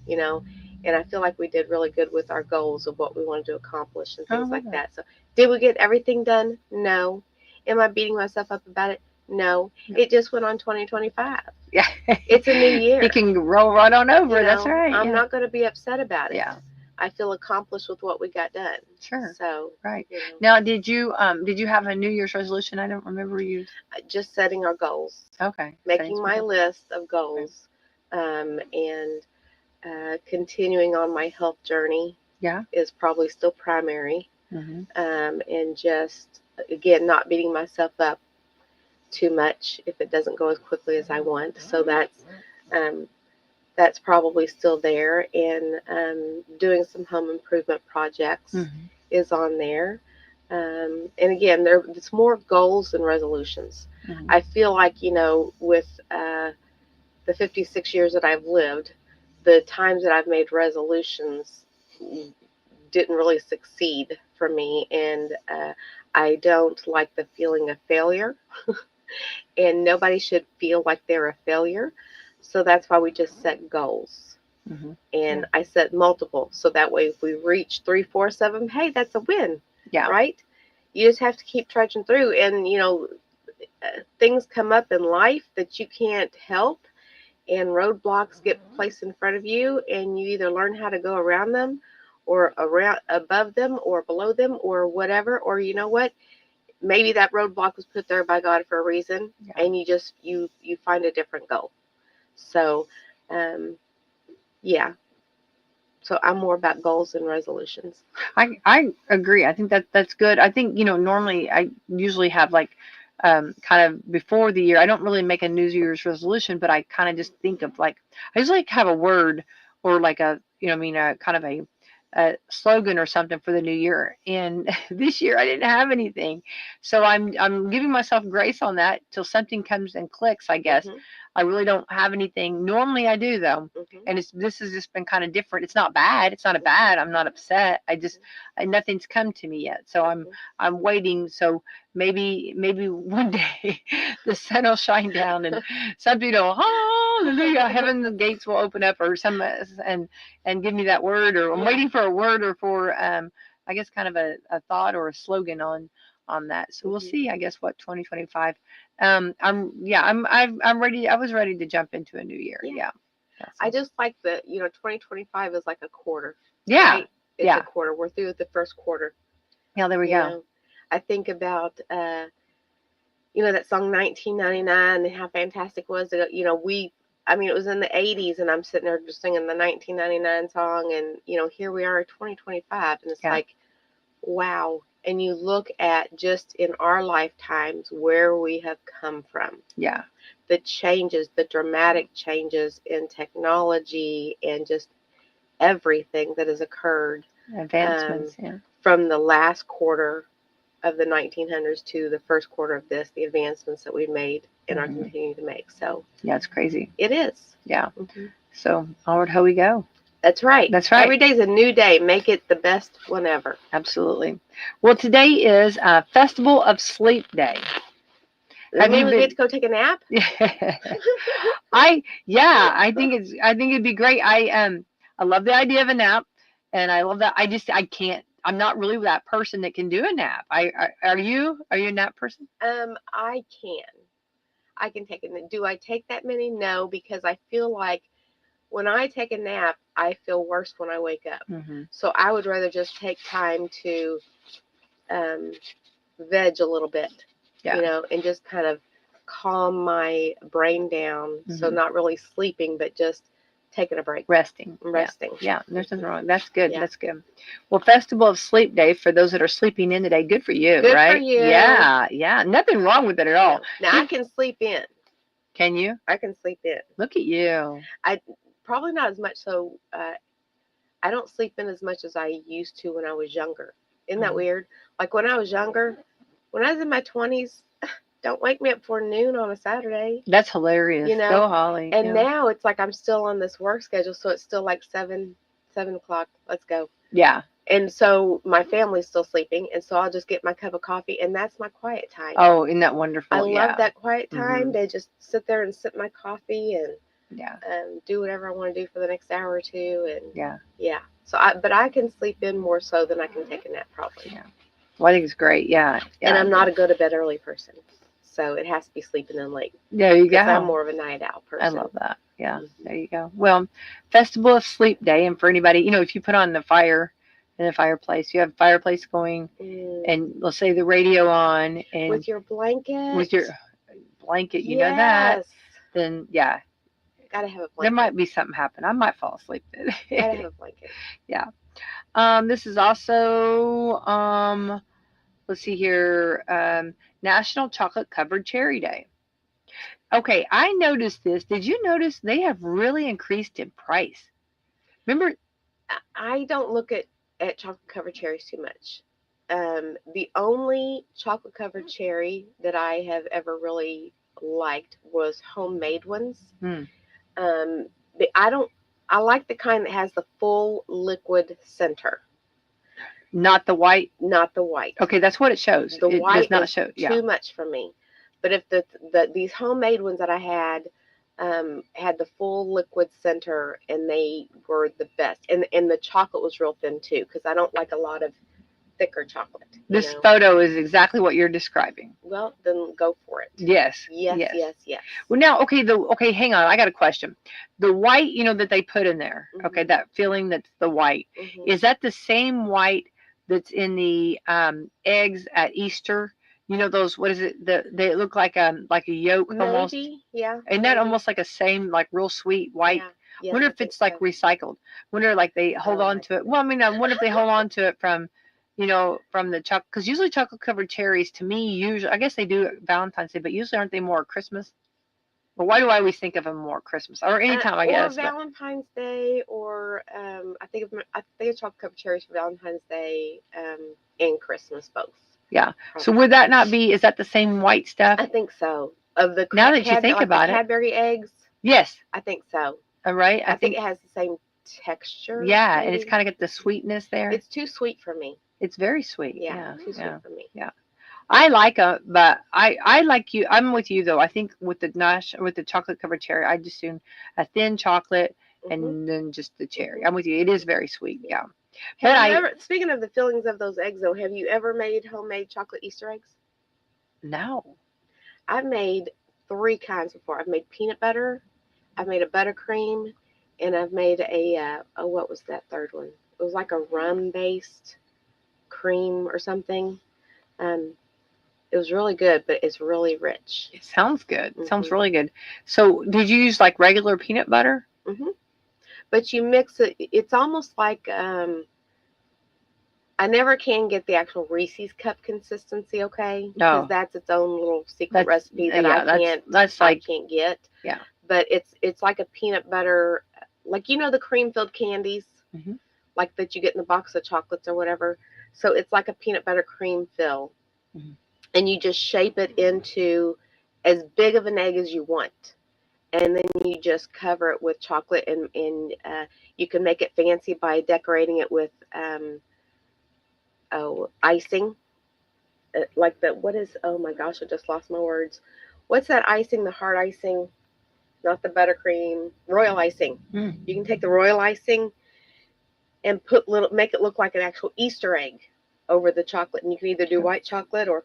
S3: And I feel like we did really good with our goals of what we wanted to accomplish and
S1: I
S3: things
S1: love
S3: like
S1: it.
S3: that. So, did we get everything done? No. Am I beating myself up about it? No.
S1: No.
S3: It just went on 2025.
S1: Yeah.
S3: It's a new year.
S1: You can roll right on over.
S3: You
S1: That's
S3: know,
S1: right.
S3: I'm
S1: Yeah.
S3: not going to be upset about it.
S1: Yeah.
S3: I feel accomplished with what we got done.
S1: Sure.
S3: So,
S1: Right.
S3: you know,
S1: Now, did you have a New Year's resolution? I don't remember you.
S3: just setting our goals,
S1: Okay.
S3: making
S1: Setting
S3: my
S1: some
S3: list of goals, and continuing on my health journey
S1: Yeah.
S3: is probably still primary.
S1: Mm-hmm.
S3: And just, again, not beating myself up too much if it doesn't go as quickly as I want. So that's probably still there. And doing some home improvement projects
S1: Mm-hmm.
S3: is on there. And again, it's more goals than resolutions.
S1: Mm-hmm.
S3: I feel like, with the 56 years that I've lived, the times that I've made resolutions didn't really succeed for me. And I don't like the feeling of failure. And nobody should feel like they're a failure. So that's why we just set goals.
S1: Mm-hmm.
S3: And I set multiple. So that way, if we reach 3, 4, 7, hey, that's a win.
S1: Yeah.
S3: Right? You just have to keep trudging through. And, things come up in life that you can't help. And roadblocks get placed in front of you. And you either learn how to go around them or around above them or below them or whatever. Or you know what? Maybe that roadblock was put there by God for a reason, and you find a different goal. So, yeah. So I'm more about goals than resolutions.
S1: I agree. I think that's good. I think normally I usually have like kind of before the year. I don't really make a New Year's resolution, but I kind of just think of like I usually have a word or like a kind of a slogan or something for the new year. And this year I didn't have anything, so I'm giving myself grace on that till something comes and clicks. I guess
S3: Mhm.
S1: I really don't have anything. Normally I do though,
S3: Mhm.
S1: and this has just been kind of different. It's not bad. It's not a bad. I'm not upset. Nothing's come to me yet, so I'm waiting. So maybe one day the sun will shine down and something hallelujah, heaven the gates will open up or some and give me that word, or I'm waiting for a word or for I guess kind of a thought or a slogan on that. So we'll see, I guess, what 2025. I'm ready. I was ready to jump into a new year. Yeah.
S3: I just like that 2025 is like a quarter.
S1: Yeah.
S3: Right? It's a quarter. We're through with the first quarter.
S1: Yeah, there we go.
S3: I think about that song 1999 and how fantastic it was. It was in the 80s, and I'm sitting there just singing the 1999 song, and here we are in 2025, and it's like, wow. And you look at just in our lifetimes where we have come from.
S1: Yeah.
S3: The changes, the dramatic changes in technology and just everything that has occurred.
S1: Advancements,
S3: from the last quarter of the 1900s to the first quarter of this, the advancements that we've made and are continuing to make. So
S1: yeah, it's crazy.
S3: It is.
S1: Yeah. Mm-hmm. So onward, how we go.
S3: That's right.
S1: That's right.
S3: Every day's a new day. Make it the best one ever.
S1: Absolutely. Well, today is Festival of Sleep Day.
S3: That mean we get to go take a nap?
S1: I think it'd be great. I love the idea of a nap, and I love that. I can't. I'm not really that person that can do a nap. Are you? Are you a nap person?
S3: I can take it. Do I take that many? No, because I feel like when I take a nap, I feel worse when I wake up.
S1: Mm-hmm.
S3: So I would rather just take time to veg a little bit, and just kind of calm my brain down. Mm-hmm. So not really sleeping, but just taking a break.
S1: Resting. Yeah, there's nothing wrong. That's good. Yeah. That's good. Well, Festival of Sleep Day, for those that are sleeping in today, good for you,
S3: good
S1: right?
S3: For you.
S1: Yeah. Nothing wrong with it at all.
S3: Now I can sleep in.
S1: Can you?
S3: I can sleep in.
S1: Look at you.
S3: I probably not as much. So I don't sleep in as much as I used to when I was younger. Isn't that weird? Like when I was younger, when I was in my 20s, don't wake me up before noon on a Saturday.
S1: That's hilarious. Go Holly.
S3: And now it's like I'm still on this work schedule, so it's still like 7 o'clock. Let's go.
S1: Yeah.
S3: And so my family's still sleeping, and so I'll just get my cup of coffee, and that's my quiet time.
S1: Oh, isn't that wonderful?
S3: I love that quiet time to just sit there and sip my coffee and
S1: Yeah.
S3: do whatever I want to do for the next hour or two, and
S1: Yeah.
S3: yeah. So but I can sleep in more so than I can take a nap probably.
S1: Yeah. Well, I think it's great. Yeah. Yeah.
S3: And I'm not a go to bed early person, so it has to be sleeping in late.
S1: There you
S3: Because I'm
S1: go.
S3: more of a night owl person.
S1: I love that. Yeah.
S3: Mhm.
S1: There you go. Well, Festival of Sleep Day, and for anybody, if you put on the fire in the fireplace, you have fireplace going, and let's say the radio on, and
S3: With your blanket.
S1: with your blanket, you know that,
S3: Yes.
S1: then yeah,
S3: Gotta have a blanket.
S1: there might be something happen. I might fall asleep then.
S3: Gotta have a blanket.
S1: Yeah. This is also let's see here, National Chocolate Covered Cherry Day. Okay, I noticed this. Did you notice they have really increased in price? Remember?
S3: I don't look at chocolate covered cherries too much. The only chocolate covered cherry that I have ever really liked was homemade ones.
S1: Hmm.
S3: I like the kind that has the full liquid center,
S1: Not the white.
S3: not the white.
S1: Okay, that's what it shows.
S3: The
S1: It
S3: white
S1: does not
S3: is
S1: show. Yeah.
S3: too much for me. But if these homemade ones that I had had the full liquid center, and they were the best, and the chocolate was real thin too, because I don't like a lot of thicker chocolate.
S1: This photo is exactly what you're describing.
S3: Well, then go for it.
S1: Yes.
S3: Yes, yes, yes.
S1: Well, now, okay, hang on. I got a question. The white, that they put in there, okay,
S3: Mhm.
S1: that filling that's the white,
S3: Mhm.
S1: is that the same white that's in the eggs at Easter? Those, what is it? They look like a yolk almost.
S3: Maybe, yeah.
S1: Isn't that
S3: maybe.
S1: almost like a same, like real sweet white?
S3: Yeah. Yes,
S1: Wonder
S3: I
S1: if
S3: think
S1: it's like
S3: so.
S1: recycled. Wonder like they hold
S3: Oh,
S1: on
S3: my
S1: to it. Well, I mean, I wonder if they hold on to it from, from the chocolate. Because usually chocolate covered cherries, to me, usually, I guess they do it Valentine's Day, but usually aren't they more Christmas? But why do I always think of them more Christmas or anytime, I guess?
S3: Or Valentine's Day, or I think of chocolate covered cherries for Valentine's Day and Christmas both.
S1: Yeah.
S3: Probably.
S1: So would that not be? Is that the same white stuff?
S3: I think so. Of the
S1: Now that you think
S3: like
S1: about
S3: the
S1: it,
S3: Cadbury eggs,
S1: yes.
S3: I think so.
S1: All right.
S3: I think it has the same texture.
S1: Yeah, and it's
S3: maybe.
S1: kind of got the sweetness there.
S3: It's too sweet for me.
S1: It's very sweet.
S3: Yeah, too sweet for me.
S1: Yeah. I like but I like you. I'm with you though. I think with the chocolate covered cherry, I just soon a thin chocolate and then just the cherry. I'm with you. It is very sweet. Yeah. But
S3: speaking of the fillings of those eggs though, have you ever made homemade chocolate Easter eggs?
S1: No.
S3: I've made 3 kinds before. I've made peanut butter, I've made a buttercream, and I've made what was that third one? It was like a rum based cream or something. It was really good, but it's really rich.
S1: It sounds good. It sounds
S3: Mhm.
S1: really good. So did you use like regular peanut butter?
S3: Mhm. But you mix it. It's almost like I never can get the actual Reese's cup consistency. Okay,
S1: No.
S3: because that's its own little secret recipe that I can't get.
S1: Yeah.
S3: But it's like a peanut butter, like the cream filled candies,
S1: Mhm.
S3: like that you get in the box of chocolates or whatever. So it's like a peanut butter cream fill,
S1: Mhm.
S3: and you just shape it into as big of an egg as you want, and then you just cover it with chocolate, and you can make it fancy by decorating it with icing, like oh my gosh, I just lost my words. What's that icing? The hard icing, not the buttercream, royal icing.
S1: Mm.
S3: You can take the royal icing and make it look like an actual Easter egg over the chocolate, and you can either do white chocolate or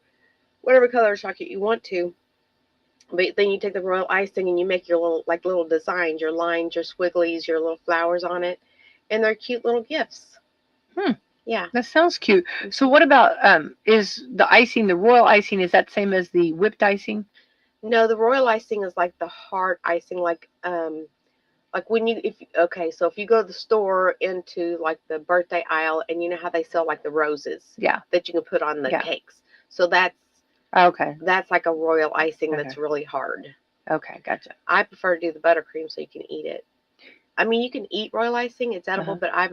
S3: whatever color chocolate you want to. But then you take the royal icing and you make your little designs, your lines, your squigglies, your little flowers on it, and they're cute little gifts. Yeah.
S1: That sounds cute. So what about is the icing, the royal icing, is that same as the whipped icing?
S3: No, the royal icing is like the hard icing, like when so if you go to the store into like the birthday aisle, and you know how they sell like the roses, that you can put on the cakes. So that's like a royal icing that's really hard.
S1: Okay, gotcha.
S3: I prefer to do the buttercream so you can eat it. I mean, you can eat royal icing; it's edible, but I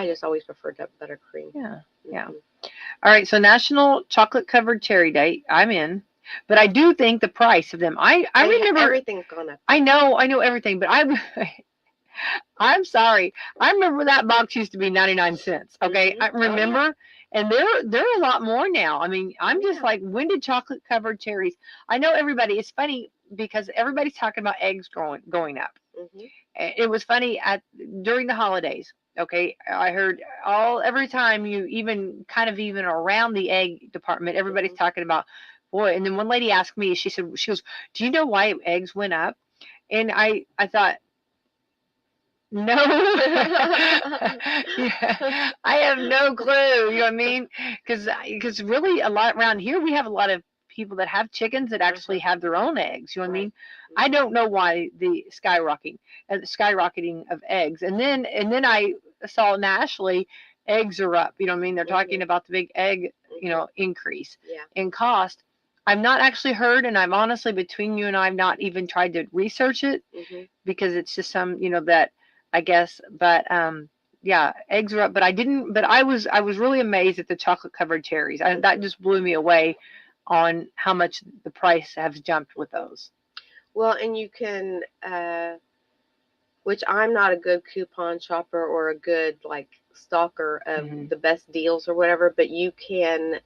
S3: just always prefer buttercream.
S1: Yeah, yeah. All right, so National Chocolate Covered Cherry Day. I'm in, but I do think the price of them. I remember
S3: everything's gone up.
S1: I know everything, but I'm sorry. I remember that box used to be 99 cents. Okay, I remember, and they're a lot more now. I mean, I'm just like, when did chocolate covered cherries? I know everybody. It's funny because everybody's talking about eggs going up.
S3: Mhm.
S1: It was funny during the holidays. Okay, I heard every time you even around the egg department, everybody's
S3: Mhm.
S1: talking about boy. And then one lady asked me, she goes, "Do you know why eggs went up?" And I thought, no, yeah, I have no clue. You know what I mean? Because really, a lot around here, we have a lot of people that have chickens that actually have their own eggs. You know what I mean? I don't know why the skyrocketing of eggs, and then I saw nationally eggs are up. You know what I mean? They're talking about the big egg, increase
S3: Yeah.
S1: in cost. I've not actually heard, and I'm honestly, between you and I, I've not even tried to research it
S3: Mhm.
S1: because it's just that I guess. But yeah, eggs are up. But I was really amazed at the chocolate covered cherries. That just blew me away on how much the price has jumped with those.
S3: Well, and you can, which I'm not a good coupon shopper or a good like stalker of
S1: Mhm.
S3: the best deals or whatever, but you can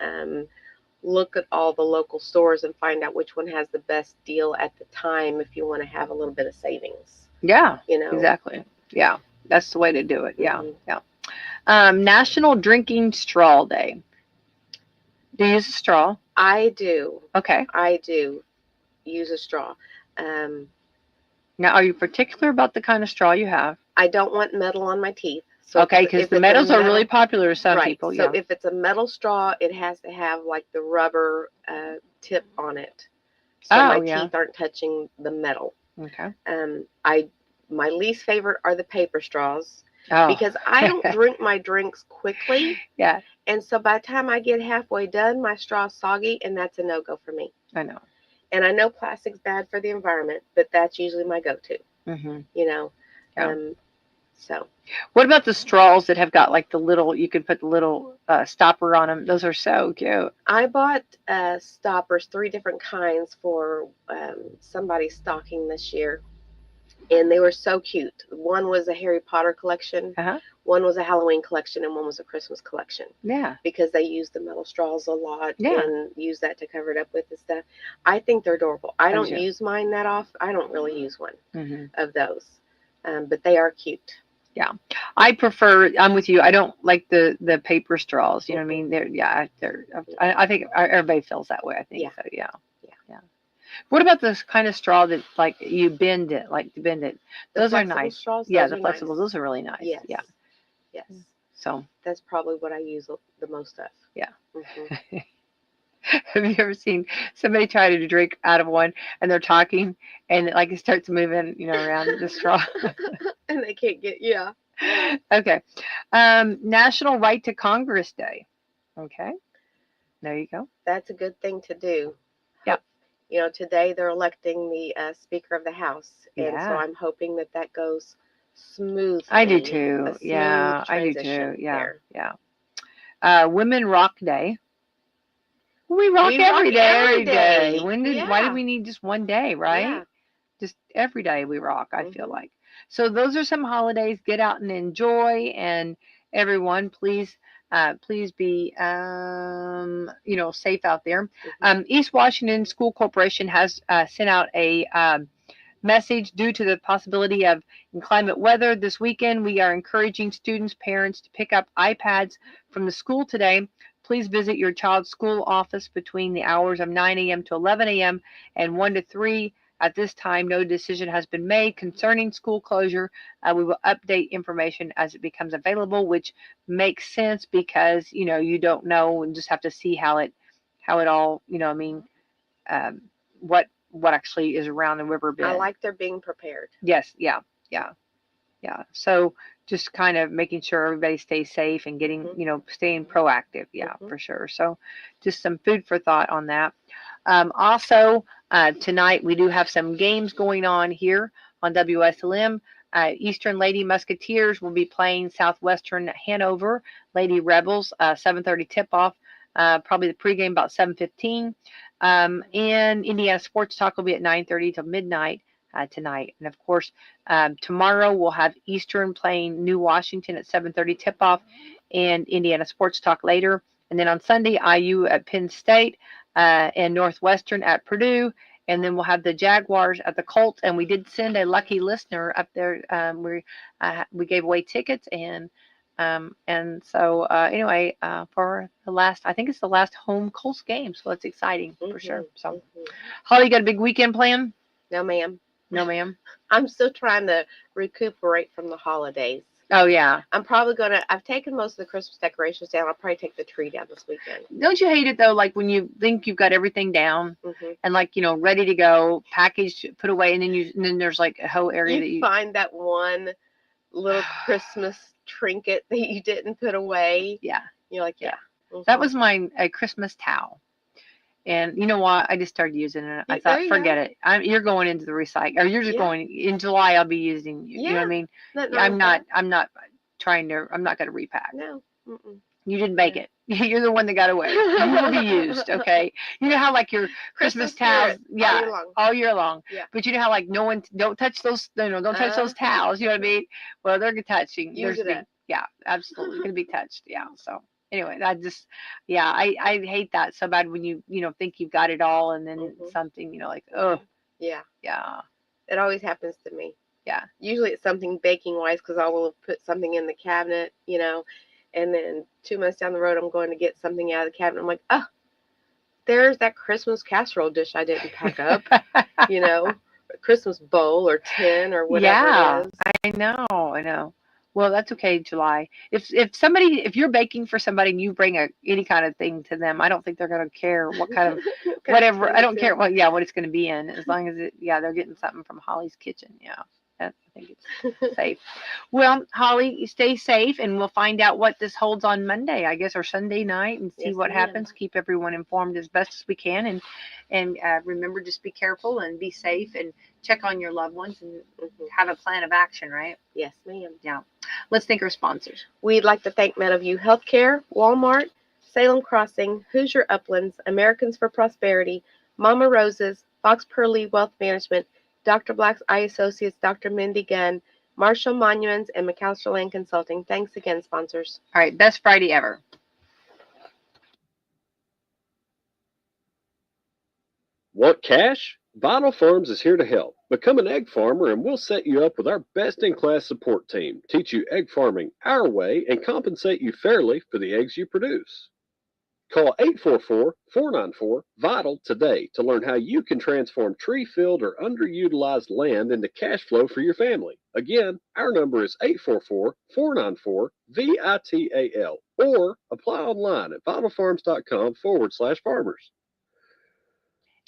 S3: look at all the local stores and find out which one has the best deal at the time if you want to have a little bit of savings.
S1: Yeah,
S3: You know.
S1: exactly. Yeah, that's the way to do it. Yeah,
S3: Mhm.
S1: yeah. National Drinking Straw Day. Do you use a straw?
S3: I do.
S1: Okay.
S3: I do use a straw. Um,
S1: Now, are you particular about the kind of straw you have?
S3: I don't want metal on my teeth. So
S1: Okay, because the metals are really popular to some
S3: right.
S1: people.
S3: So
S1: Yeah.
S3: if it's a metal straw, it has to have like the rubber tip on it, so my
S1: Oh, yeah.
S3: teeth aren't touching the metal.
S1: Okay.
S3: My least favorite are the paper straws
S1: Oh.
S3: because I don't drink my drinks quickly,
S1: Yeah,
S3: and so by the time I get halfway done, my straw's soggy, and that's a no-go for me.
S1: I know.
S3: And I know plastic's bad for the environment, but that's usually my go-to.
S1: Hmm.
S3: You know,
S1: Yeah.
S3: so
S1: What about the straws that have got like you can put the little stopper on them? Those are so cute.
S3: I bought stoppers, 3 different kinds for somebody's stocking this year, and they were so cute. One was a Harry Potter collection,
S1: Uh-huh.
S3: one was a Halloween collection, and one was a Christmas collection.
S1: Yeah.
S3: Because they use the metal straws a lot
S1: Yeah.
S3: and use that to cover it up with and stuff. I think they're adorable. I don't
S1: do.
S3: use mine that often. I don't really use one
S1: Hmm.
S3: of those, but they are cute.
S1: Yeah, I'm with you. I don't like the paper straws. You know what I mean? I think everybody feels that way. I think
S3: Yeah.
S1: so. Yeah.
S3: Yeah.
S1: Yeah. What about this kind of straw that like you bend it,
S3: The
S1: Those are
S3: flexible
S1: nice.
S3: straws,
S1: Yeah,
S3: those
S1: the
S3: are
S1: flexible.
S3: nice.
S1: Those are really nice.
S3: Yes.
S1: Yeah.
S3: Yes.
S1: So.
S3: That's probably what I use the most of.
S1: Yeah.
S3: Mhm.
S1: Have you ever seen somebody try to drink out of one and they're talking and it starts moving, around the straw?
S3: And they can't get, yeah.
S1: Okay. National Right to Congress Day. Okay. There you go.
S3: That's a good thing to do.
S1: Yeah.
S3: Today they're electing the Speaker of the House, and so
S1: Yeah.
S3: I'm hoping that goes smoothly.
S1: I do too.
S3: A smooth
S1: Yeah, I do too.
S3: transition
S1: Yeah.
S3: there.
S1: Yeah. Women Rock Day. We rock every day. Why did we need just one day, right?
S3: Yeah.
S1: Just every day we rock, I feel
S3: Mhm.
S1: like. So those are some holidays. Get out and enjoy, and everyone, please be safe out there. East Washington School Corporation has sent out a message due to the possibility of inclement weather this weekend. We are encouraging students, parents to pick up iPads from the school today. Please visit your child's school office between the hours of 9 a.m. to 11 a.m. and 1 to 3. At this time, no decision has been made concerning school closure. We will update information as it becomes available, which makes sense because you don't know and just have to see how it all what actually is around the river bend.
S3: I like their being prepared.
S1: Yes, yeah. So just kind of making sure everybody stays safe and getting, staying proactive. Yeah, for sure. So just some food for thought on that. Also, tonight we do have some games going on here on WSLM. Eastern Lady Musketeers will be playing Southwestern Hanover Lady Rebels, 7:30 tip-off. Probably the pregame about 7:15. And Indiana Sports Talk will be at 9:30 till midnight tonight. And of course, tomorrow we'll have Eastern playing New Washington at 7:30 tip-off, and Indiana Sports Talk later. And then on Sunday, IU at Penn State, and Northwestern at Purdue, and then we'll have the Jaguars at the Colts. And we did send a lucky listener up there. We gave away tickets, and so anyway, for the last, I think it's the last home Colts game, so it's exciting for sure. So, Holly, you got a big weekend plan?
S3: No, ma'am.
S1: No, ma'am.
S3: I'm still trying to recuperate from the holidays.
S1: Oh yeah.
S3: I'm probably I've taken most of the Christmas decorations down. I'll probably take the tree down this weekend.
S1: Don't you hate it though? Like when you think you've got everything down and like, ready to go, packaged, put away, and then there's like a whole area that you
S3: find that one little Christmas trinket that you didn't put away.
S1: Yeah.
S3: You're like, yeah.
S1: That was a Christmas towel. And you know what? I just started using it. I thought, forget it. You're going into the recycle. Or you're just going in July. I'll be using. You know what I mean? I'm not trying to. I'm not going to repack.
S3: No.
S1: You didn't make it. You're the one that got away. You will be used. Okay. You know how like your Christmas towels. Yeah. All year long. Yeah. But you know how like no one don't touch those. Don't touch those towels. You know what I mean? Well, they're touching.
S3: Use it.
S1: Yeah. Absolutely. Going to be touched. Yeah. So. Anyway, I hate that so bad when you think you've got it all and then something, like, oh.
S3: Yeah.
S1: Yeah.
S3: It always happens to me.
S1: Yeah.
S3: Usually it's something baking wise because I will put something in the cabinet, and then 2 months down the road I'm going to get something out of the cabinet. I'm like, oh, there's that Christmas casserole dish I didn't pack up, a Christmas bowl or tin or whatever it is.
S1: I know. Well, that's okay, July. If you're baking for somebody and you bring any kind of thing to them, I don't think they're going to care what kind of whatever. I don't care what it's going to be in, as long as they're getting something from Holly's Kitchen. Yeah, I think it's safe. Well, Holly, you stay safe, and we'll find out what this holds on Monday, I guess, or Sunday night, and see what happens. Keep everyone informed as best as we can, and remember, just be careful and be safe, and check on your loved ones and have a plan of action. Right?
S3: Yes, ma'am.
S1: Yeah. Let's thank our sponsors.
S3: We'd like to thank Meadowview Healthcare, Walmart, Salem Crossing, Hoosier Uplands, Americans for Prosperity, Mama Roses, Fox Pearly Wealth Management, Dr. Black's Eye Associates, Dr. Mindy Gunn, Marshall Monuments, and McAllister Land Consulting. Thanks again, sponsors.
S1: All right. Best Friday ever.
S4: Want cash? Vital Farms is here to help. Become an egg farmer and we'll set you up with our best-in-class support team, teach you egg farming our way, and compensate you fairly for the eggs you produce. Call 844-494-VITAL today to learn how you can transform tree-filled or underutilized land into cash flow for your family. Again, our number is 844-494-VITAL, or apply online at vitalfarms.com/farmers.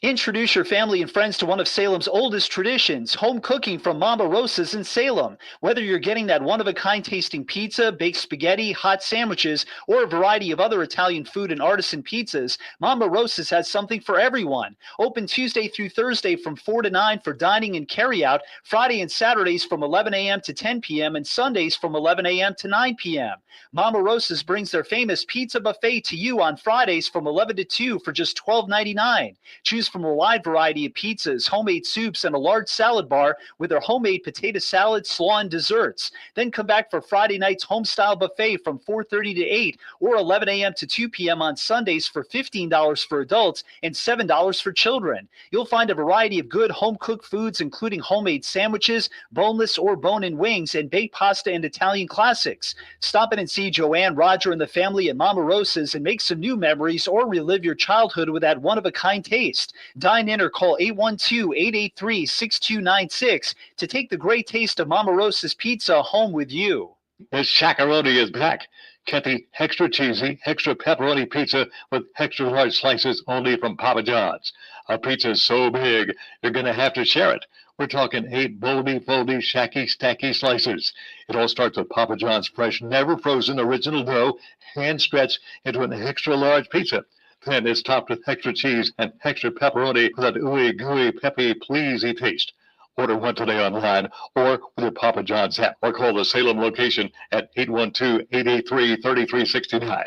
S5: Introduce your family and friends to one of Salem's oldest traditions, home cooking from Mama Rosa's in Salem. Whether you're getting that one-of-a-kind tasting pizza, baked spaghetti, hot sandwiches, or a variety of other Italian food and artisan pizzas, Mama Rosa's has something for everyone. Open Tuesday through Thursday from 4 to 9 for dining and carry-out, Friday and Saturdays from 11 a.m. to 10 p.m., and Sundays from 11 a.m. to 9 p.m. Mama Rosa's brings their famous pizza buffet to you on Fridays from 11 to 2 for just $12.99. Choose from a wide variety of pizzas, homemade soups, and a large salad bar with their homemade potato salad, slaw, and desserts. Then come back for Friday night's home-style buffet from 4:30 to 8 or 11 a.m. to 2 p.m. on Sundays for $15 for adults and $7 for children. You'll find a variety of good home-cooked foods, including homemade sandwiches, boneless or bone-in wings, and baked pasta and Italian classics. Stop in and see Joanne, Roger, and the family at Mama Rosa's and make some new memories or relive your childhood with that one-of-a-kind taste. Dine in or call 812-883-6296 to take the great taste of Mama Rosa's pizza home with you.
S6: The Shaq-a-Roni is back. Get the extra cheesy, extra pepperoni pizza with extra large slices only from Papa John's. Our pizza is so big, you're going to have to share it. We're talking 8 boldy, foldy, shacky, stacky slices. It all starts with Papa John's fresh, never frozen original dough, hand stretched into an extra large pizza. Then it's topped with extra cheese and extra pepperoni for that ooey gooey peppy pleasy taste. Order one today online or with your Papa John's app, or call the Salem location at 812-883-3369.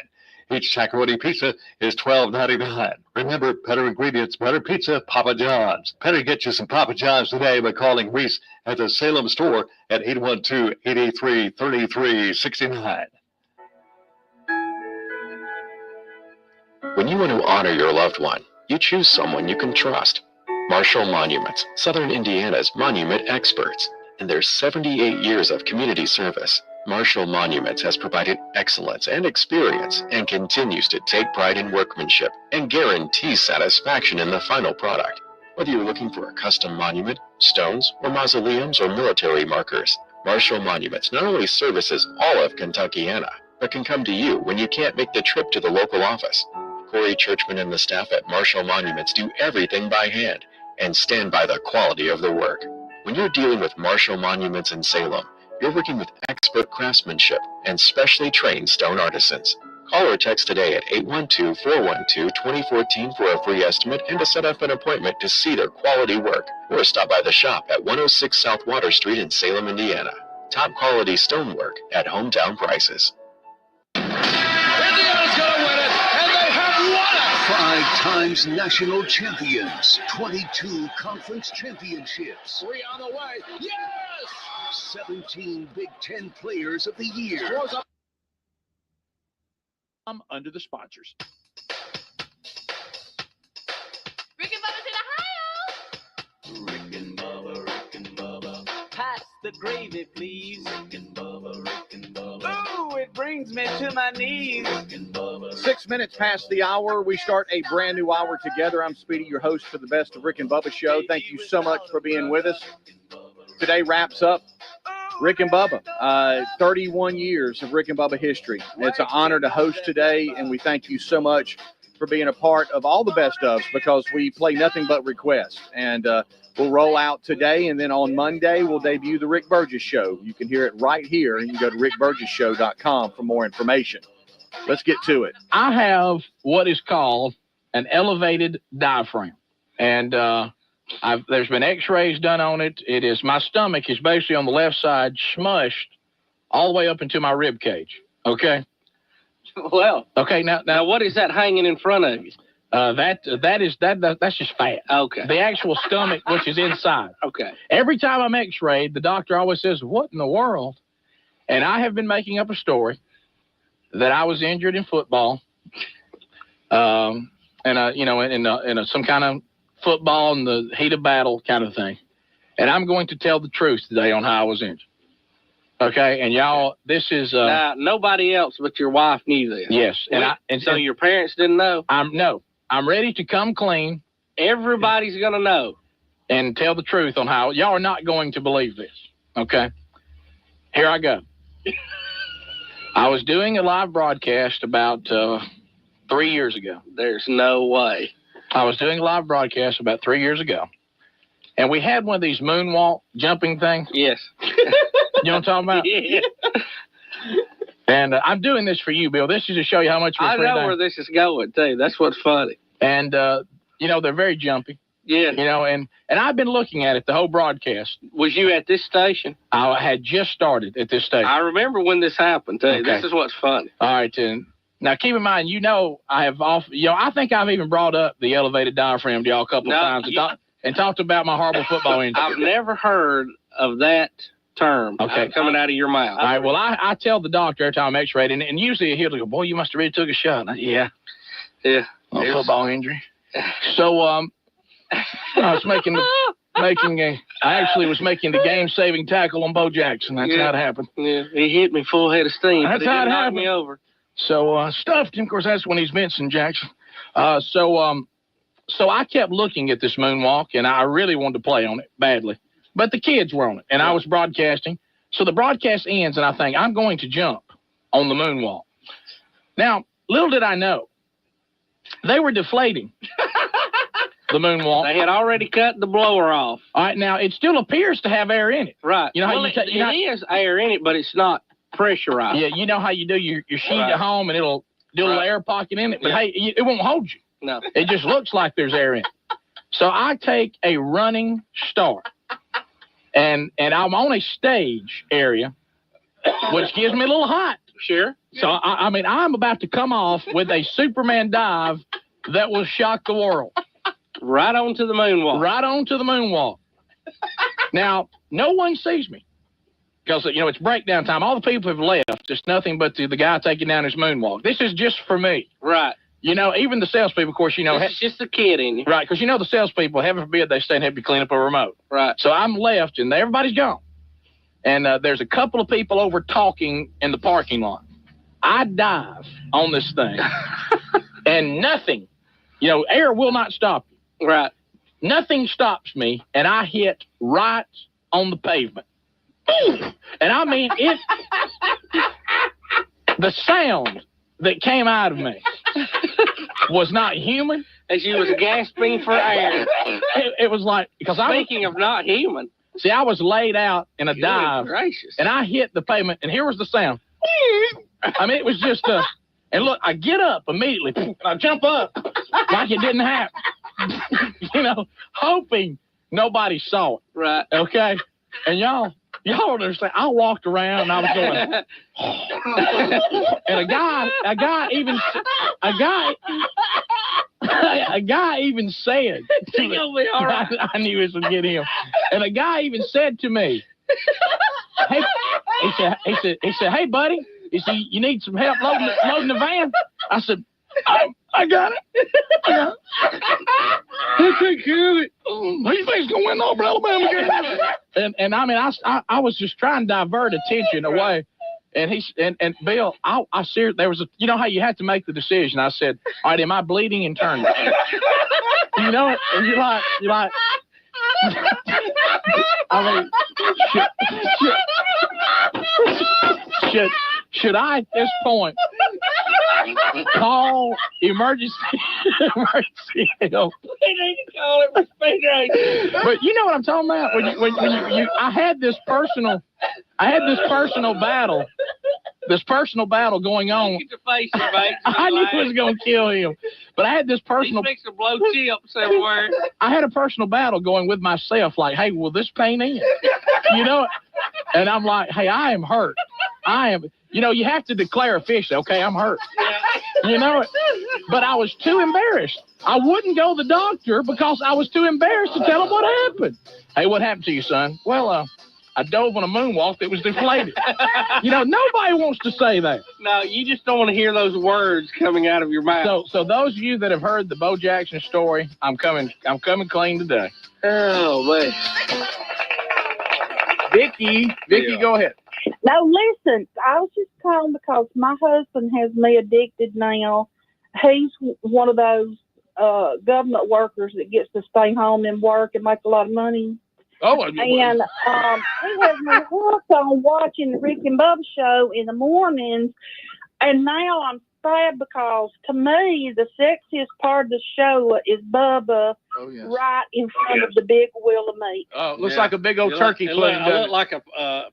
S6: Each Shaq-a-Roni pizza is $12.99. Remember, better ingredients, better pizza, Papa John's. Better get you some Papa John's today by calling Reese at the Salem store at 812-883-3369.
S2: When you want to honor your loved one, you choose someone you can trust.
S7: Marshall Monuments, Southern Indiana's monument experts. In their 78 years of community service, Marshall Monuments has provided excellence and experience and continues to take pride in workmanship and guarantees satisfaction in the final product. Whether you're looking for a custom monument, stones, or mausoleums or military markers, Marshall Monuments not only services all of Kentuckiana, but can come to you when you can't make the trip to the local office. Corey Churchman and the staff at Marshall Monuments do everything by hand and stand by the quality of the work. When you're dealing with Marshall Monuments in Salem, you're working with expert craftsmanship and specially trained stone artisans. Call or text today at 812-412-2014 for a free estimate and to set up an appointment to see their quality work. Or stop by the shop at 106 South Water Street in Salem, Indiana. Top quality stonework at hometown prices.
S8: Indiana's going to win it, and they have won it!
S9: 5 times national champions, 22 conference championships.
S8: 3 on the way. Yes!
S9: 17 Big Ten Players of the Year.
S8: Scores up. Under the sponsors.
S10: Rick and Bubba's in Ohio.
S11: Rick and Bubba. Pass the gravy, please. Rick and Bubba. Ooh, it brings me to my knees. Rick and Bubba.
S8: 6 minutes past the hour. We start a brand new hour together. I'm Speedy, your host for the Best of Rick and Bubba show. Thank you so much for being with us. Today wraps up Rick and Bubba, 31 years of Rick and Bubba history. It's an honor to host today, and we thank you so much for being a part of all the best ofs because we play nothing but requests. And we'll roll out today, and then on Monday, we'll debut the Rick Burgess Show. You can hear it right here, and you can go to rickburgessshow.com for more information. Let's get to it.
S12: I have what is called an elevated diaphragm, and there's been x-rays done on it. My stomach is basically on the left side smushed all the way up into my rib cage. Okay.
S13: Well.
S12: Okay. Now
S13: What is that hanging in front of you?
S12: That's just fat.
S13: Okay.
S12: The actual stomach, which is inside.
S13: Okay.
S12: Every time I'm x-rayed, the doctor always says, "What in the world?" And I have been making up a story that I was injured in football, in some kind of football in the heat of battle kind of thing. And I'm going to tell the truth today on how I was injured. Okay, and y'all, this is
S13: now, nobody else but your wife knew this.
S12: Yes,
S13: so your parents didn't know.
S12: I'm ready to come clean.
S13: Everybody's gonna know
S12: and tell the truth on how y'all are not going to believe this. Okay, here I go. I was doing a live broadcast about 3 years ago.
S13: There's no way.
S12: I was doing a live broadcast about 3 years ago, and we had one of these moonwalk jumping things.
S13: Yes.
S12: You know what I'm talking about?
S13: Yeah.
S12: And I'm doing this for you, Bill. This is to show you how much
S13: I know where this is going, too. That's what's funny.
S12: And, they're very jumpy.
S13: Yeah.
S12: And I've been looking at it the whole broadcast.
S13: Was you at this station?
S12: I had just started at this station.
S13: I remember when this happened, too.
S12: Okay.
S13: This is what's funny.
S12: All right, and now keep in mind, I think I've even brought up the elevated diaphragm to y'all a couple of times and talked about my horrible football injury.
S13: I've never heard of that term coming out of your mouth.
S12: All right, well, I tell the doctor every time I'm x-rayed, and usually he'll go, "Boy, you must have really took a shot." Yeah. Football injury. So I was I actually was making the game-saving tackle on Bo Jackson. That's how it happened.
S13: Yeah, he hit me full head of steam.
S12: That's how it
S13: knocked me over.
S12: So stuffed him. Of course, that's when he's Vincent Jackson. So I kept looking at this moonwalk, and I really wanted to play on it badly. But the kids were on it, and I was broadcasting. So the broadcast ends, and I think, I'm going to jump on the moonwalk. Now, little did I know, they were deflating the moonwalk.
S13: They had already cut the blower off.
S12: All right, now, it still appears to have air in it.
S13: Right.
S12: You know how
S13: it is air in it, but it's not pressurized.
S12: Yeah, you know how you do your sheet at home, and it'll do a little air pocket in it, but hey, it won't hold you.
S13: No.
S12: It just looks like there's air in it. So I take a running start, and I'm on a stage area, which gives me a little hot.
S13: Sure.
S12: So, I'm about to come off with a Superman dive that will shock the world.
S13: Right onto the moonwalk.
S12: Right onto the moonwalk. Now, no one sees me because, it's breakdown time. All the people have left. It's nothing but the guy taking down his moonwalk. This is just for me.
S13: Right.
S12: You know, even the salespeople, of course, you know.
S13: It's just a kid in you.
S12: Right, because you know the salespeople, heaven forbid, they stay and help you clean up a remote.
S13: Right.
S12: So I'm left, and everybody's gone. And there's a couple of people over talking in the parking lot. I dive on this thing, and nothing, you know, air will not stop you.
S13: Right.
S12: Nothing stops me, and I hit right on the pavement. And I mean, the sound that came out of me was not human.
S13: As you was gasping for air.
S12: It was like, because
S13: Speaking of not human.
S12: See, I was laid out in a
S13: Good
S12: dive,
S13: gracious.
S12: and I hit the pavement, and here was the sound. I mean, it was just and look, I get up immediately, and I jump up like it didn't happen, you know, hoping nobody saw it.
S13: Right.
S12: Okay, and y'all don't understand. I walked around, and I was going, and a guy even said, to me, I knew this would get him, and a guy even said to me, hey, he said, hey, buddy, he said, you need some help loading the van? I said, I got it. I'll take care of it. Who do you think's gonna win over Alabama game? And I mean, I was just trying to divert attention away. And and Bill, I seriously, there was you know how you have to make the decision. I said, all right, am I bleeding internally? You know, and you're like. I mean, should I at this point call emergency help?
S13: We need to call it for speed race.
S12: But you know what I'm talking about? When you I had this personal battle. This personal battle going on.
S13: Look at your face, mate.
S12: I knew it was going to kill him. But I had this personal...
S13: He's fixing to blow chips everywhere.
S12: I had a personal battle going with myself, like, hey, will this pain end? You know? And I'm like, hey, I am hurt. You know, you have to declare officially, okay, I'm hurt. You know? But I was too embarrassed. I wouldn't go to the doctor because I was too embarrassed to tell him what happened. Hey, what happened to you, son? Well, I dove on a moonwalk that was deflated. You know, nobody wants to say that.
S13: No, you just don't want to hear those words coming out of your mouth.
S12: So those of you that have heard the Bo Jackson story, I'm coming clean today.
S13: Oh, man.
S12: Vicky, go ahead.
S14: No, listen, I was just calling because my husband has me addicted now. He's one of those government workers that gets to stay home and work and make a lot of money.
S12: Oh,
S14: and he has me hooked on watching the Rick and Bubba show in the mornings, and now I'm sad because to me the sexiest part of the show is Bubba right in front of the big wheel of meat.
S12: Oh, looks like a big old turkey plane.
S13: I look like a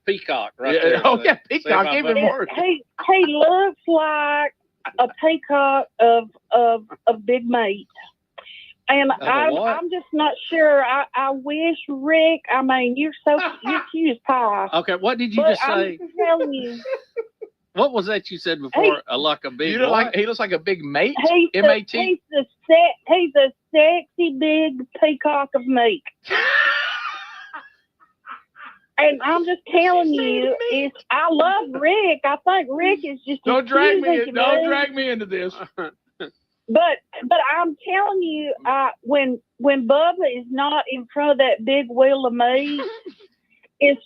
S13: peacock right
S12: there.
S13: Oh,
S12: yeah, peacock even more.
S14: He looks like a peacock of big meat. And I'm just not sure. I wish, Rick, I mean, you're cute as pie.
S13: Okay, what did you just say?
S14: I'm just telling you.
S13: What was that you said before? Like a big
S12: he looks like a big mate?
S14: M-A-T? He's a sexy big peacock of meat. And I'm just telling you, I love Rick. I think Rick is just
S12: Don't drag me into this.
S14: But I'm telling you, when Bubba is not in front of that big wheel of meat, it's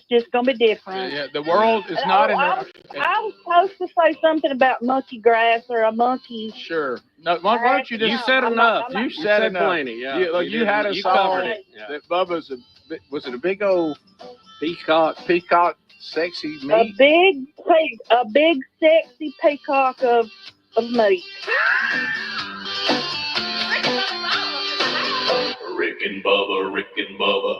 S14: just gonna be different.
S12: Yeah, the world is not in.
S14: I was supposed to say something about monkey grass or a monkey.
S12: Sure. No, why don't you just?
S13: You said enough.
S12: You said enough.
S13: Plenty. Yeah.
S12: You had us all. That Bubba's was it a big old peacock, sexy meat?
S14: A big sexy peacock of meat.
S9: Rick and Bubba.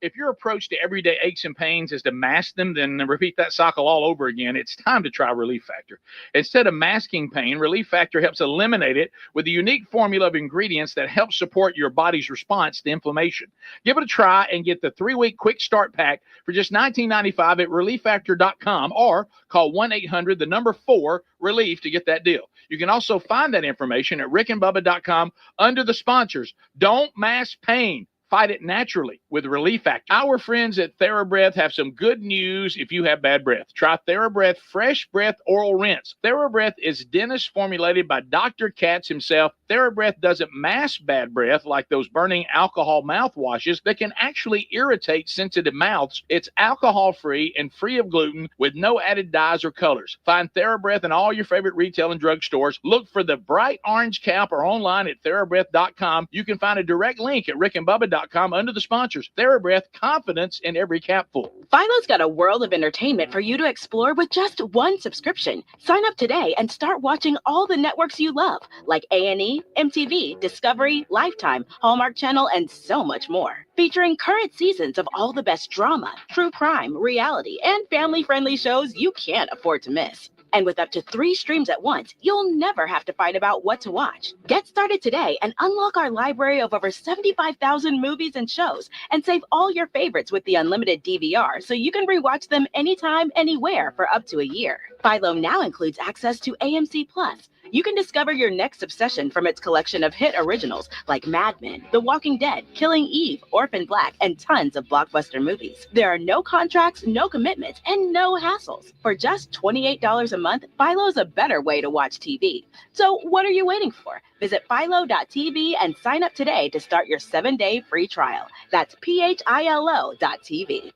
S12: If your approach to everyday aches and pains is to mask them, then repeat that cycle all over again. It's time to try Relief Factor. Instead of masking pain, Relief Factor helps eliminate it with a unique formula of ingredients that helps support your body's response to inflammation. Give it a try and get the 3-week quick start pack for just $19.95 at relieffactor.com or call 1-800-4-RELIEF to get that deal. You can also find that information at rickandbubba.com under the sponsors. Don't mask pain. Fight it naturally with Relief Factor. Our friends at TheraBreath have some good news if you have bad breath. Try TheraBreath Fresh Breath Oral Rinse. TheraBreath is dentist formulated by Dr. Katz himself. TheraBreath doesn't mask bad breath like those burning alcohol mouthwashes that can actually irritate sensitive mouths. It's alcohol-free and free of gluten with no added dyes or colors. Find TheraBreath in all your favorite retail and drug stores. Look for the bright orange cap or online at TheraBreath.com. You can find a direct link at rickandbubba.com under the sponsors. TheraBreath, confidence in every capful.
S15: Philo's got a world of entertainment for you to explore with just one subscription. Sign up today and start watching all the networks you love, like A&E, MTV, Discovery, Lifetime, Hallmark Channel, and so much more. Featuring current seasons of all the best drama, true crime, reality, and family-friendly shows you can't afford to miss. And with up to 3 streams at once, you'll never have to fight about what to watch. Get started today and unlock our library of over 75,000 movies and shows, and save all your favorites with the unlimited DVR so you can rewatch them anytime, anywhere for up to a year. Philo now includes access to AMC Plus. You can discover your next obsession from its collection of hit originals like Mad Men, The Walking Dead, Killing Eve, Orphan Black, and tons of blockbuster movies. There are no contracts, no commitments, and no hassles. For just $28 a month, Philo's a better way to watch TV. So what are you waiting for? Visit philo.tv and sign up today to start your 7-day free trial. That's philo.tv.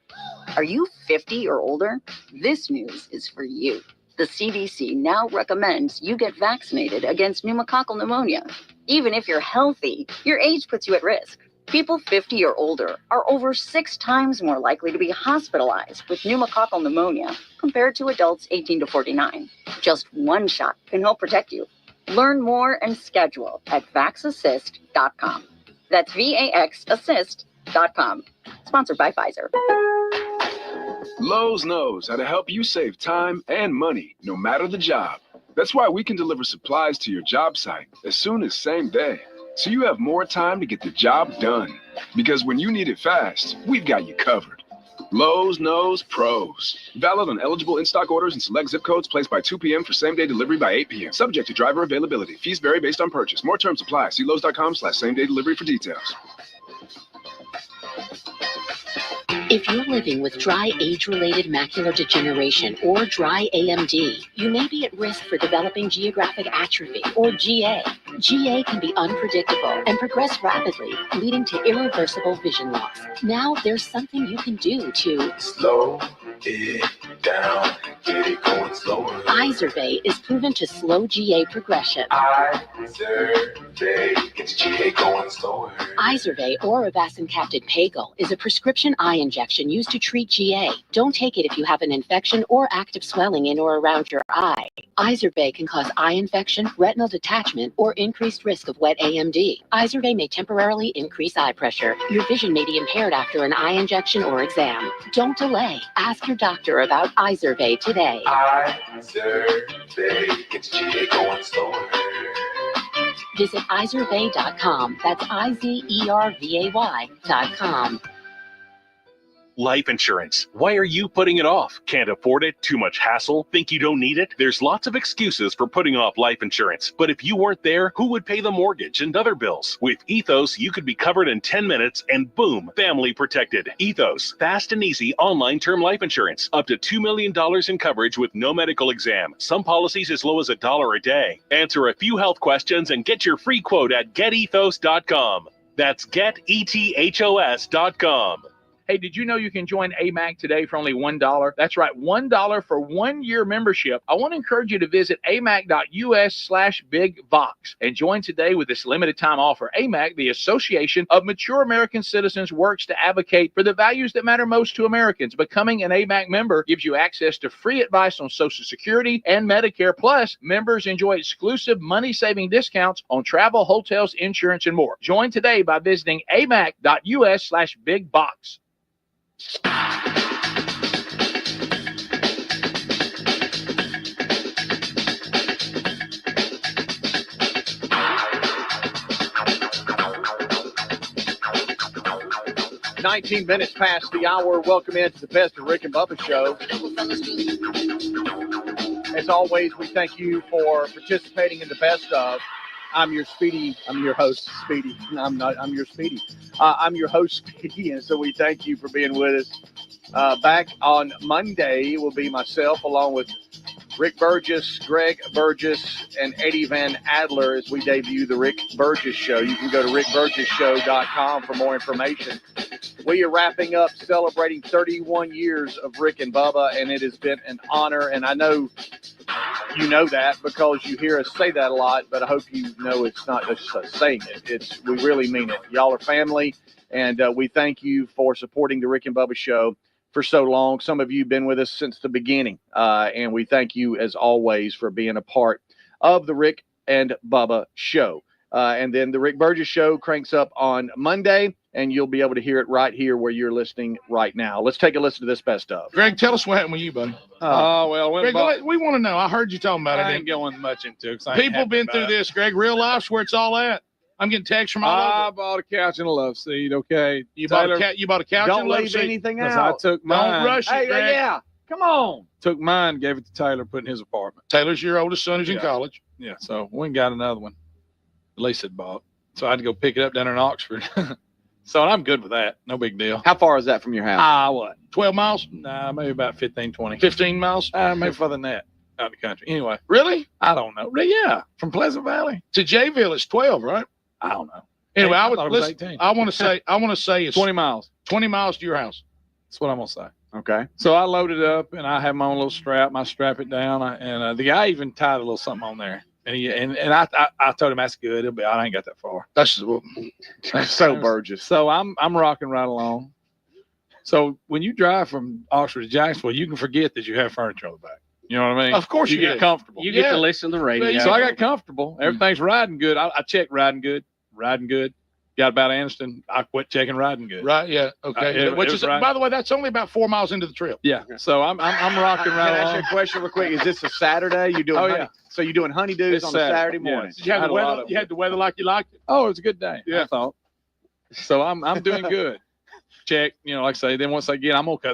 S16: Are you 50 or older? This news is for you. The CDC now recommends you get vaccinated against pneumococcal pneumonia. Even if you're healthy, your age puts you at risk. People 50 or older are over 6 times more likely to be hospitalized with pneumococcal pneumonia compared to adults 18 to 49. Just one shot can help protect you. Learn more and schedule at vaxassist.com. That's VAXassist.com. Sponsored by Pfizer.
S17: Lowe's knows how to help you save time and money, no matter the job. That's why we can deliver supplies to your job site as soon as same day, so you have more time to get the job done. Because when you need it fast, we've got you covered. Lowe's knows pros. Valid on eligible in-stock orders and select zip codes placed by 2 p.m. for same-day delivery by 8 p.m. Subject to driver availability. Fees vary based on purchase. More terms apply. See Lowe's.com/same-day delivery for details.
S18: If you're living with dry age-related macular degeneration or dry AMD, you may be at risk for developing geographic atrophy or GA. GA can be unpredictable and progress rapidly, leading to irreversible vision loss. Now there's something you can do to
S19: slow it down, get it going slower.
S18: Izervay is proven to slow GA progression.
S19: Izervay gets GA going slower.
S18: Izervay or avacincaptad pagel is a prescription eye injection used to treat GA. Don't take it if you have an infection or active swelling in or around your eye. Izervay can cause eye infection, retinal detachment, or increased risk of wet AMD. Izervay may temporarily increase eye pressure. Your vision may be impaired after an eye injection or exam. Don't delay. Ask your doctor about Izervay today.
S19: Izervay gets GA going slower.
S18: Visit Izervay.com. That's IZERVAY.com.
S20: Life insurance. Why are you putting it off? Can't afford it? Too much hassle? Think you don't need it? There's lots of excuses for putting off life insurance. But if you weren't there, who would pay the mortgage and other bills? With Ethos, you could be covered in 10 minutes and boom, family protected. Ethos, fast and easy online term life insurance. Up to $2 million in coverage with no medical exam. Some policies as low as $1 a day. Answer a few health questions and get your free quote at getethos.com. That's getethos.com.
S12: Hey, did you know you can join AMAC today for only $1? That's right, $1 for 1 year membership. I want to encourage you to visit amac.us/bigvox and join today with this limited time offer. AMAC, the Association of Mature American Citizens, works to advocate for the values that matter most to Americans. Becoming an AMAC member gives you access to free advice on Social Security and Medicare. Plus, members enjoy exclusive money-saving discounts on travel, hotels, insurance, and more. Join today by visiting amac.us/bigbox.
S8: 19 minutes past the hour. Welcome into the Best of Rick and Bubba show. As always, we thank you for participating in the Best of. I'm your Speedy. I'm your host, Speedy. No, I'm not. I'm your Speedy. I'm your host, Speedy, and so we thank you for being with us. Back on Monday will be myself along with Rick Burgess, Greg Burgess, and Eddie Van Adler as we debut the Rick Burgess Show. You can go to rickburgessshow.com for more information. We are wrapping up celebrating 31 years of Rick and Bubba, and it has been an honor. And I know you know that because you hear us say that a lot, but I hope you know it's not just us saying it. We really mean it. Y'all are family, and we thank you for supporting the Rick and Bubba Show for so long. Some of you have been with us since the beginning, and we thank you, as always, for being a part of the Rick and Bubba Show. And then the Rick Burgess Show cranks up on Monday, and you'll be able to hear it right here where you're listening right now. Let's take a listen to this best of.
S12: Greg, tell us what happened with you, buddy. Greg, we want to know. I heard you talking about it.
S21: I ain't going much into it.
S12: People been through this, Greg. Real life's where it's all at. I'm getting texts from all over.
S21: I bought a couch and a love seat, okay?
S12: You bought a couch
S21: don't
S12: and a love
S21: leave
S12: seat?
S21: anything out. I took mine.
S12: Don't rush it, Greg.
S21: Yeah, come on. Took mine, gave it to Taylor, put in his apartment.
S12: Taylor's your oldest son, who's in college.
S21: Yeah, so we ain't got another one. At least it bought. So I had to go pick it up down in Oxford. So I'm good with that. No big deal.
S8: How far is that from your house?
S21: What?
S12: 12 miles?
S21: Nah, maybe about 15, 20.
S12: 15 miles?
S21: Maybe further than that. Out in the country. Anyway.
S12: Really?
S21: I don't know. Yeah. From Pleasant Valley.
S12: To Jayville, it's 12, right?
S21: I don't know.
S12: Anyway,
S21: I thought it was 18.
S12: I want to say it's
S21: 20 miles.
S12: 20 miles to your house.
S21: That's what I'm going to say.
S8: Okay.
S21: So I loaded up, and I have my own little strap. I strap it down, and the guy even tied a little something on there. And I told him that's good. I ain't got that far.
S12: That's
S21: so Burgess. So I'm rocking right along. So when you drive from Oxford to Jacksonville, you can forget that you have furniture on the back. You know what I mean?
S12: Of course
S21: you get comfortable.
S13: You get to listen to the radio.
S21: So I got comfortable. Everything's riding good. I checked riding good. Got about Anniston. I quit checking riding good.
S12: Right. Yeah. Okay. Which is, by the way, that's only about 4 miles into the trip.
S21: Yeah. So I'm rocking right
S8: Can I
S21: along.
S8: ask you a question real quick? Is this a Saturday? You doing? So you're doing honeydews
S21: It's
S8: on a Saturday morning?
S21: Yes.
S12: You had the weather like you liked it.
S21: Oh, it was a good day.
S12: Yeah.
S21: I thought. So I'm doing good. Check. Like I say. Then once I get, I'm gonna cut